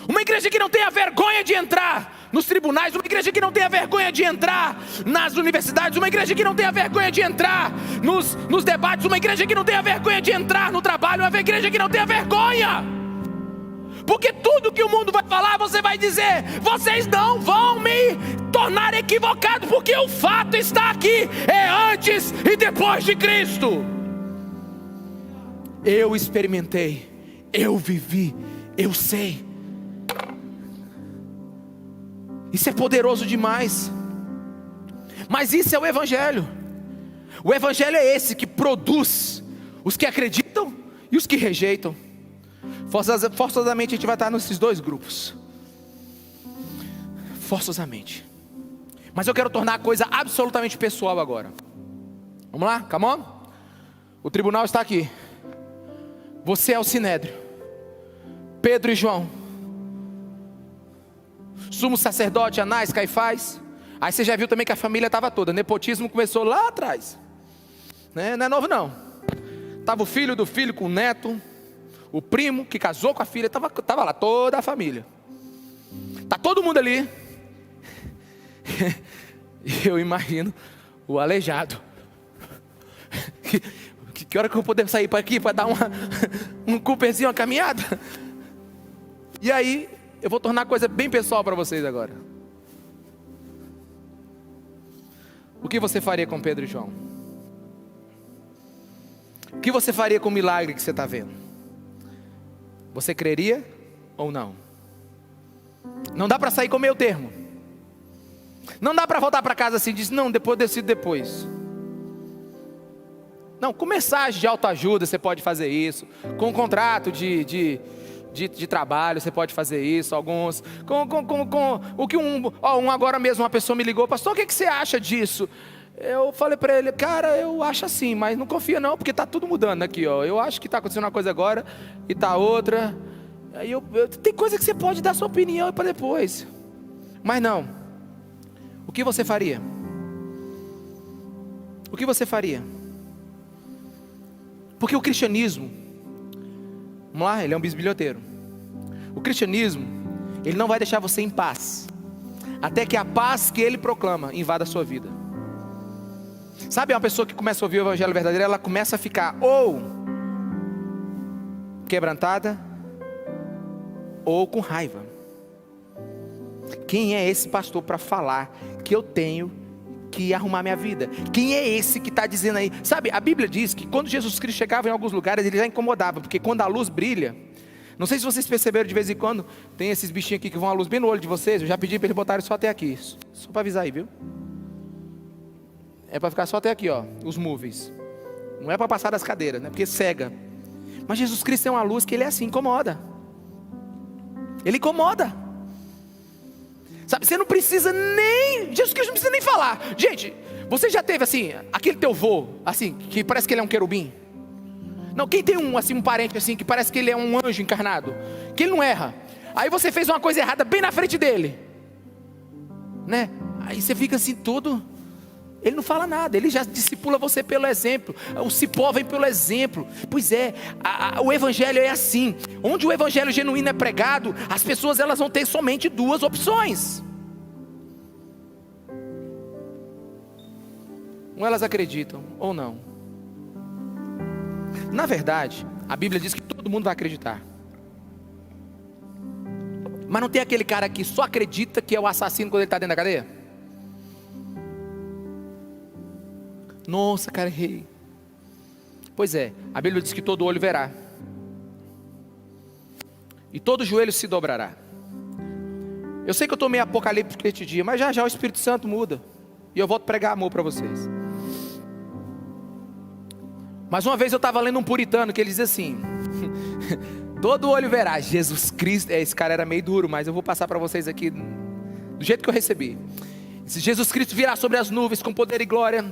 Uma igreja que não tenha vergonha de entrar nos tribunais, uma igreja que não tenha vergonha de entrar nas universidades, uma igreja que não tenha vergonha de entrar nos debates, uma igreja que não tenha vergonha de entrar no trabalho, uma igreja que não tenha vergonha. Porque tudo que o mundo vai falar, você vai dizer: vocês não vão me tornar equivocado, porque o fato está aqui, é antes e depois de Cristo. Eu experimentei, eu vivi, eu sei. Isso é poderoso demais. Mas isso é o Evangelho. O Evangelho é esse que produz os que acreditam e os que rejeitam. Forçosamente a gente vai estar nesses dois grupos. Forçosamente. Mas eu quero tornar a coisa absolutamente pessoal agora. Vamos lá? Come on? O tribunal está aqui. Você é o Sinédrio. Pedro e João. Sumo sacerdote, Anás, Caifás. Aí você já viu também que a família estava toda. Nepotismo começou lá atrás. Né? Não é novo não. Estava o filho do filho com o neto. O primo que casou com a filha. Estava lá toda a família. Está todo mundo ali. Eu imagino o aleijado. Que hora que eu vou poder sair para aqui para dar um Cooperzinho, uma caminhada? E aí, eu vou tornar a coisa bem pessoal para vocês agora. O que você faria com Pedro e João? O que você faria com o milagre que você está vendo? Você creria ou não? Não dá para sair com meio termo. Não dá para voltar para casa assim e dizer, não, depois eu decido depois. Não, com mensagem de autoajuda você pode fazer isso. Com contrato de trabalho você pode fazer isso. Alguns. O que agora mesmo uma pessoa me ligou, pastor, o que você acha disso? Eu falei para ele, cara, eu acho assim, mas não confia não, porque está tudo mudando aqui, ó. Eu acho que está acontecendo uma coisa agora e está outra. Aí tem coisa que você pode dar sua opinião para depois. Mas não. O que você faria? O que você faria? Porque o cristianismo, vamos lá, ele é um bisbilhoteiro. O cristianismo, ele não vai deixar você em paz, até que a paz que ele proclama invada a sua vida. Sabe, uma pessoa que começa a ouvir o evangelho verdadeiro, ela começa a ficar ou quebrantada, ou com raiva. Quem é esse pastor para falar que eu tenho que arrumar minha vida? Quem é esse que está dizendo aí? Sabe, a Bíblia diz que quando Jesus Cristo chegava em alguns lugares, ele já incomodava, porque quando a luz brilha, não sei se vocês perceberam, de vez em quando tem esses bichinhos aqui que vão à luz bem no olho de vocês. Eu já pedi para eles botarem só até aqui, só para avisar aí, viu? É para ficar só até aqui, ó, os movies. Não é para passar das cadeiras, né? Porque cega. Mas Jesus Cristo é uma luz que ele é assim, incomoda. Ele incomoda. Sabe, você não precisa nem, Jesus Cristo não precisa nem falar. Gente, você já teve assim, aquele teu vô, assim, que parece que ele é um querubim? Não, quem tem um parente assim, que parece que ele é um anjo encarnado, que ele não erra. Aí você fez uma coisa errada bem na frente dele, né? Aí você fica assim todo, ele não fala nada, ele já discipula você pelo exemplo. O cipó vem pelo exemplo. Pois é, o evangelho é assim. Onde o evangelho genuíno é pregado, as pessoas elas vão ter somente duas opções. Ou elas acreditam ou não. Na verdade, a Bíblia diz que todo mundo vai acreditar. Mas não tem aquele cara que só acredita que é o assassino quando ele está dentro da cadeia? Nossa, cara, errei. Pois é, a Bíblia diz que todo olho verá, e todo joelho se dobrará. Eu sei que eu estou meio apocalíptico este dia, mas já o Espírito Santo muda, e eu volto a pregar amor para vocês. Mas uma vez eu estava lendo um puritano, que ele diz assim, todo olho verá, Jesus Cristo, esse cara era meio duro, mas eu vou passar para vocês aqui, do jeito que eu recebi. Jesus Cristo virá sobre as nuvens com poder e glória.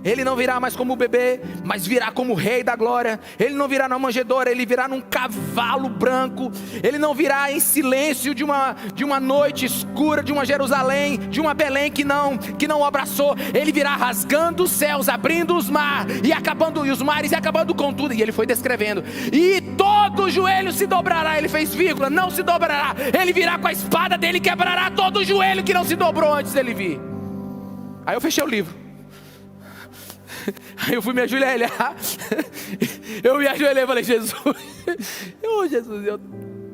Ele não virá mais como bebê, mas virá como Rei da glória. Ele não virá na manjedoura, ele virá num cavalo branco. Ele não virá em silêncio de uma noite escura, de uma Jerusalém, de uma Belém que não o abraçou. Ele virá rasgando os céus, abrindo os mares e acabando com tudo. E ele foi descrevendo. E todo joelho se dobrará. Ele fez vírgula, não se dobrará. Ele virá com a espada dele, quebrará todo o joelho que não se dobrou antes dele vir. Aí eu fechei o livro. Aí eu fui me ajoelhar. Eu me ajoelhei e falei, Jesus,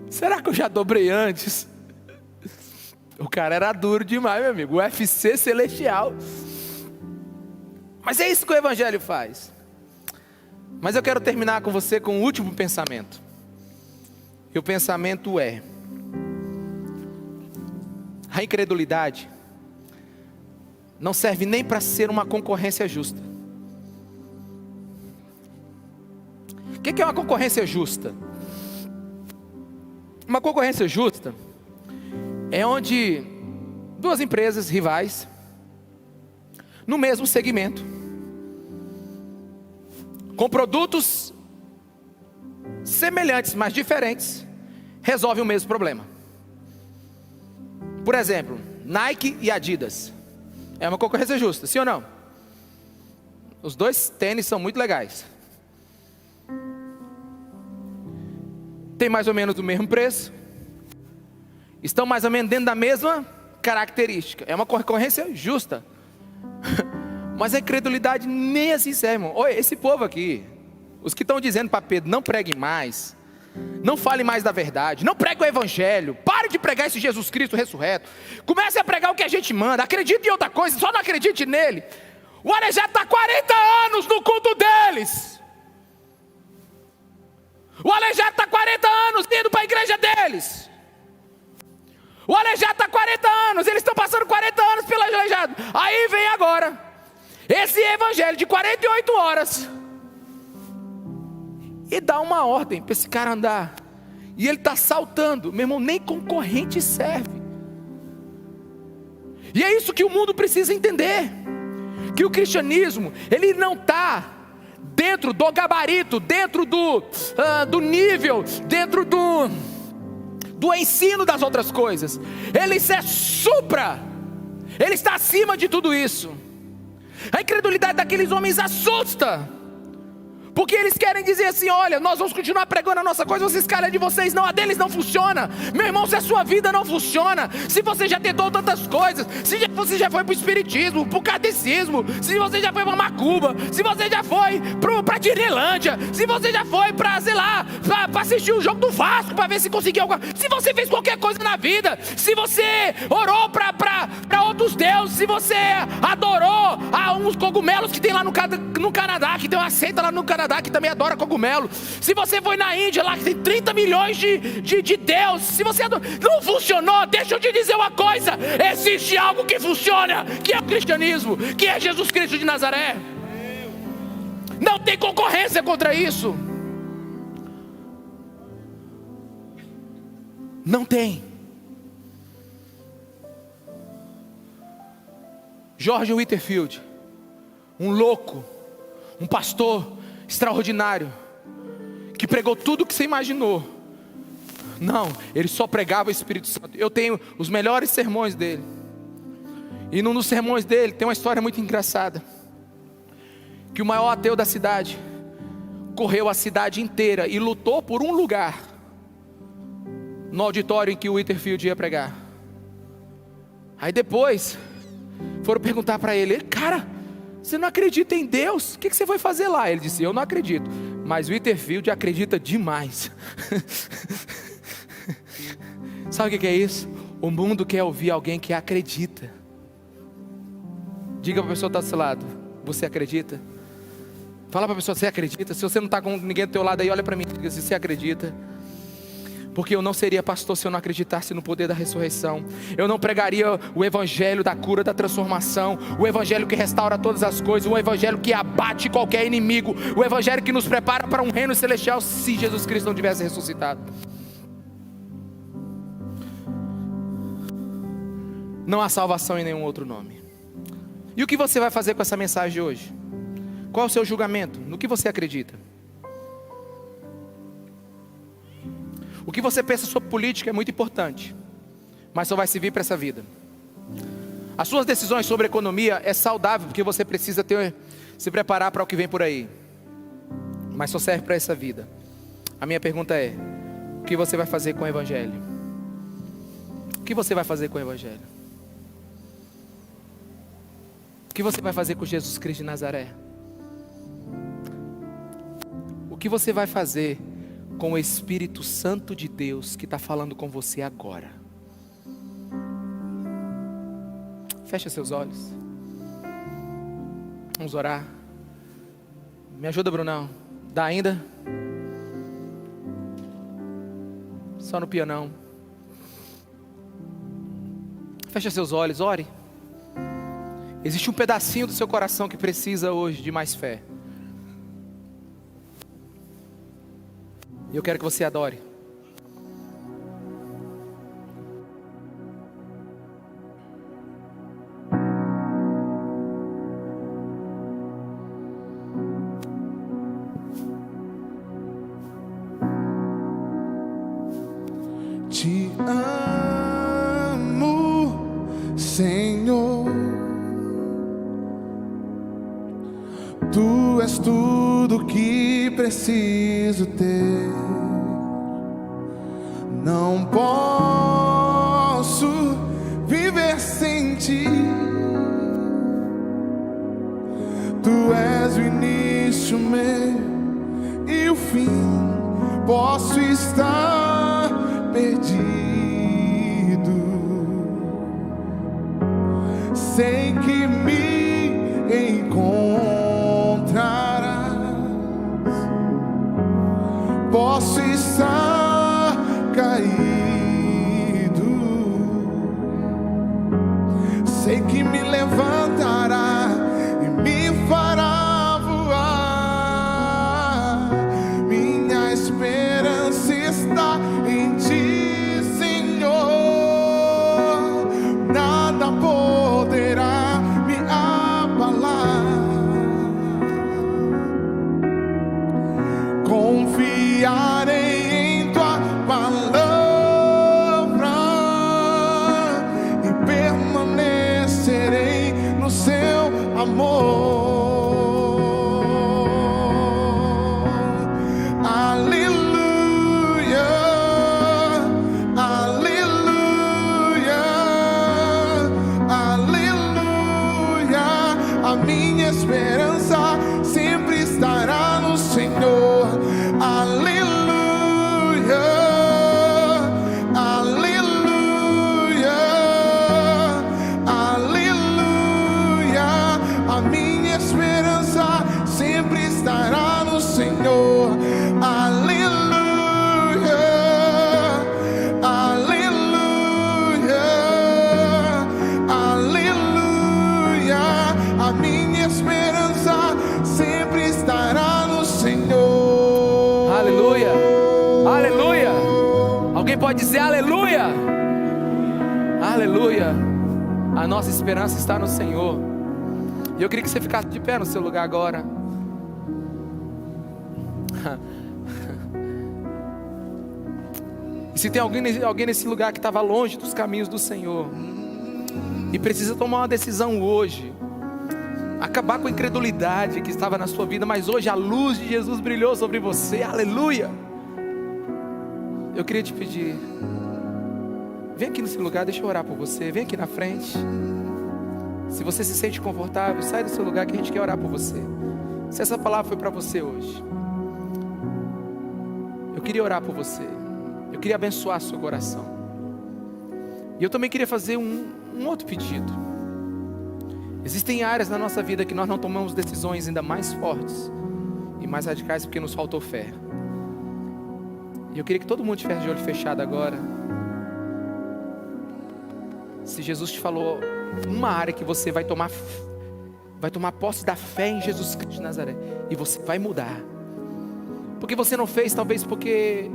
será que eu já dobrei antes? O cara era duro demais, meu amigo. UFC celestial. Mas é isso que o evangelho faz. Mas eu quero terminar com você com o último pensamento. E o pensamento é: a incredulidade não serve nem para ser uma concorrência justa. que é uma concorrência justa? Uma concorrência justa é onde duas empresas rivais, no mesmo segmento, com produtos semelhantes, mas diferentes, resolvem o mesmo problema. Por exemplo, Nike e Adidas. É uma concorrência justa, sim ou não? Os dois tênis são muito legais. Tem mais ou menos o mesmo preço. Estão mais ou menos dentro da mesma característica. É uma concorrência justa. Mas a incredulidade nem assim serve, irmão. Oi, esse povo aqui, os que estão dizendo para Pedro, não pregue mais, não fale mais da verdade, não pregue o evangelho, pare de pregar esse Jesus Cristo ressurreto, comece a pregar o que a gente manda, acredite em outra coisa, só não acredite nele. O Aleijado está 40 anos no culto deles. O Aleijado está 40 anos indo para a igreja deles. O Aleijado está 40 anos, eles estão passando 40 anos pelo Aleijado. Aí vem agora esse evangelho de 48 horas e dá uma ordem para esse cara andar. E ele está saltando, meu irmão, nem concorrente serve. E é isso que o mundo precisa entender, que o cristianismo, ele não está dentro do gabarito, dentro do nível, dentro do ensino das outras coisas. Ele é supra, ele está acima de tudo isso. A incredulidade daqueles homens assusta, porque eles querem dizer assim: olha, nós vamos continuar pregando a nossa coisa, vocês caras de vocês não, a deles não funciona. Meu irmão, se a sua vida não funciona, se você já tentou tantas coisas, se você já foi para o espiritismo, para o catecismo, se você já foi para Macuba, se você já foi para Disneylândia, se você já foi para, sei lá, para assistir o jogo do Vasco, para ver se conseguiu alguma, se você fez qualquer coisa na vida, se você orou para outros deuses, se você adorou a uns cogumelos que tem lá no Canadá, que tem uma seita lá no Canadá que também adora cogumelo, se você foi na Índia lá que tem 30 milhões de deuses, se você não funcionou, deixa eu te dizer uma coisa: existe algo que funciona, que é o cristianismo, que é Jesus Cristo de Nazaré. Não tem concorrência contra isso. Não tem. George Whitefield, um louco, um pastor extraordinário, que pregou tudo o que você imaginou. Não, ele só pregava o Espírito Santo. Eu tenho os melhores sermões dele. E num dos sermões dele tem uma história muito engraçada, que o maior ateu da cidade correu a cidade inteira e lutou por um lugar no auditório em que o Whitefield ia pregar. Aí depois foram perguntar para ele: cara, você não acredita em Deus? O que você foi fazer lá? Ele disse: eu não acredito, mas o Whitefield acredita demais. Sabe o que é isso? O mundo quer ouvir alguém que acredita. Diga para a pessoa que está do seu lado: você acredita? Fala para a pessoa: você acredita? Se você não está com ninguém do teu lado aí, olha para mim e diga se você acredita. Porque eu não seria pastor se eu não acreditasse no poder da ressurreição. Eu não pregaria o evangelho da cura, da transformação, o evangelho que restaura todas as coisas, o evangelho que abate qualquer inimigo, o evangelho que nos prepara para um reino celestial, se Jesus Cristo não tivesse ressuscitado. Não há salvação em nenhum outro nome. E o que você vai fazer com essa mensagem de hoje? Qual é o seu julgamento? No que você acredita? O que você pensa sobre política é muito importante, mas só vai servir para essa vida. As suas decisões sobre economia é saudável, porque você precisa se preparar para o que vem por aí, mas só serve para essa vida. A minha pergunta é: o que você vai fazer com o evangelho? O que você vai fazer com o evangelho? O que você vai fazer com Jesus Cristo de Nazaré? O que você vai fazer com o Espírito Santo de Deus que está falando com você agora? Fecha seus olhos. Vamos orar. Me ajuda, Brunão. Dá ainda? Só no pianão. Fecha seus olhos, ore. Existe um pedacinho do seu coração que precisa hoje de mais fé. E eu quero que você adore. Te amo, Senhor. Tu és tudo que preciso ter. Não posso viver sem ti. Tu és o início, o meio e o fim. Posso estar perdido, sei que me encontrarás. Posso estar caído, sei que me levantará e me fará voar. Minha esperança está em ti, Senhor. Nada poderá me abalar. Confiarei em tua palavra e permanecerei no seu amor. A minha esperança sempre estará no Senhor. Aleluia, aleluia, aleluia. A minha esperança sempre estará no Senhor. Aleluia, aleluia, aleluia. A minha esperança sempre estará no Senhor. Aleluia, aleluia. Alguém pode dizer aleluia? Aleluia. A nossa esperança está no Senhor. E eu queria que você ficasse de pé no seu lugar agora. E se tem alguém nesse lugar que estava longe dos caminhos do Senhor e precisa tomar uma decisão hoje, acabar com a incredulidade que estava na sua vida, mas hoje a luz de Jesus brilhou sobre você, aleluia. Eu queria te pedir, vem aqui nesse lugar, deixa eu orar por você, vem aqui na frente. Se você se sente confortável, sai do seu lugar que a gente quer orar por você. Se essa palavra foi para você hoje, eu queria orar por você, eu queria abençoar seu coração. E eu também queria fazer um outro pedido. Existem áreas na nossa vida que nós não tomamos decisões ainda mais fortes e mais radicais porque nos faltou fé. E eu queria que todo mundo estivesse de olho fechado agora. Se Jesus te falou uma área que você vai tomar posse da fé em Jesus Cristo de Nazaré, e você vai mudar. Porque você não fez, talvez porque,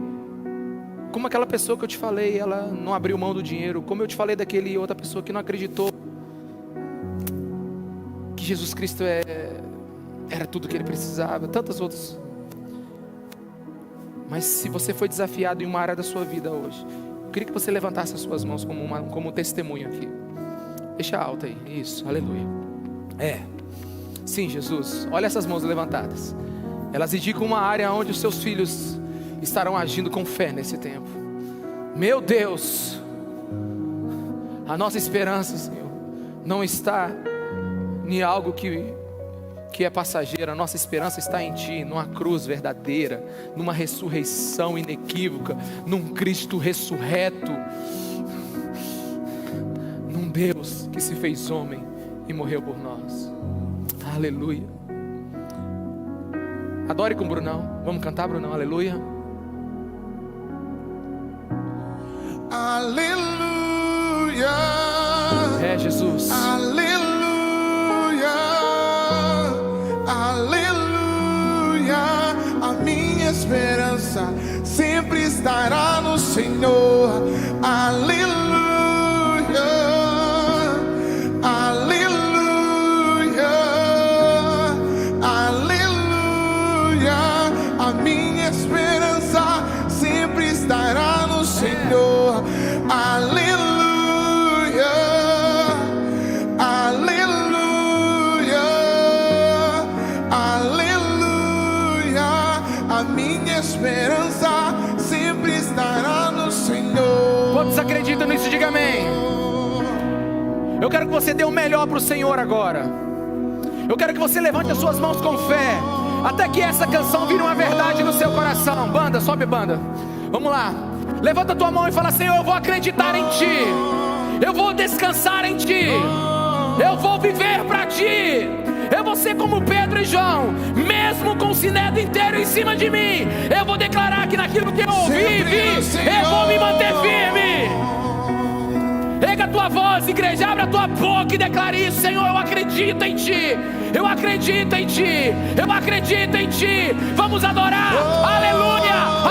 como aquela pessoa que eu te falei, ela não abriu mão do dinheiro. Como eu te falei daquele outra pessoa que não acreditou que Jesus Cristo era tudo que ele precisava, tantas outras. Mas se você foi desafiado em uma área da sua vida hoje, eu queria que você levantasse as suas mãos como um testemunho aqui. Deixa alto aí, isso, aleluia. Sim, Jesus, olha essas mãos levantadas. Elas indicam uma área onde os seus filhos estarão agindo com fé nesse tempo. Meu Deus, a nossa esperança, Senhor, não está em algo que é passageiro. A nossa esperança está em Ti, numa cruz verdadeira, numa ressurreição inequívoca, num Cristo ressurreto, num Deus que se fez homem e morreu por nós. Aleluia. Adore com o Brunão. Vamos cantar, Brunão? Aleluia. Aleluia. É Jesus. Aleluia. Aleluia. A minha esperança Senhor. Aleluia, aleluia, aleluia. A minha esperança sempre estará no Senhor. Aleluia, aleluia, aleluia. A minha esperança sempre estará no Senhor. Quantos acreditam nisso? Diga amém. Eu quero que você dê o melhor para o Senhor agora. Eu quero que você levante as suas mãos com fé, até que essa canção vire uma verdade no seu coração. Banda, sobe banda. Vamos lá. Levanta a tua mão e fala: Senhor, eu vou acreditar em Ti. Eu vou descansar em Ti. Eu vou viver para Ti. Eu vou ser como Pedro e João, mesmo com o sinédrio inteiro em cima de mim, eu vou declarar que naquilo que eu ouvi e vi, eu vou me manter firme. Pega a tua voz, igreja, abre a tua boca e declare isso: Senhor, eu acredito em Ti. Eu acredito em Ti. Eu acredito em Ti. Vamos adorar. Aleluia.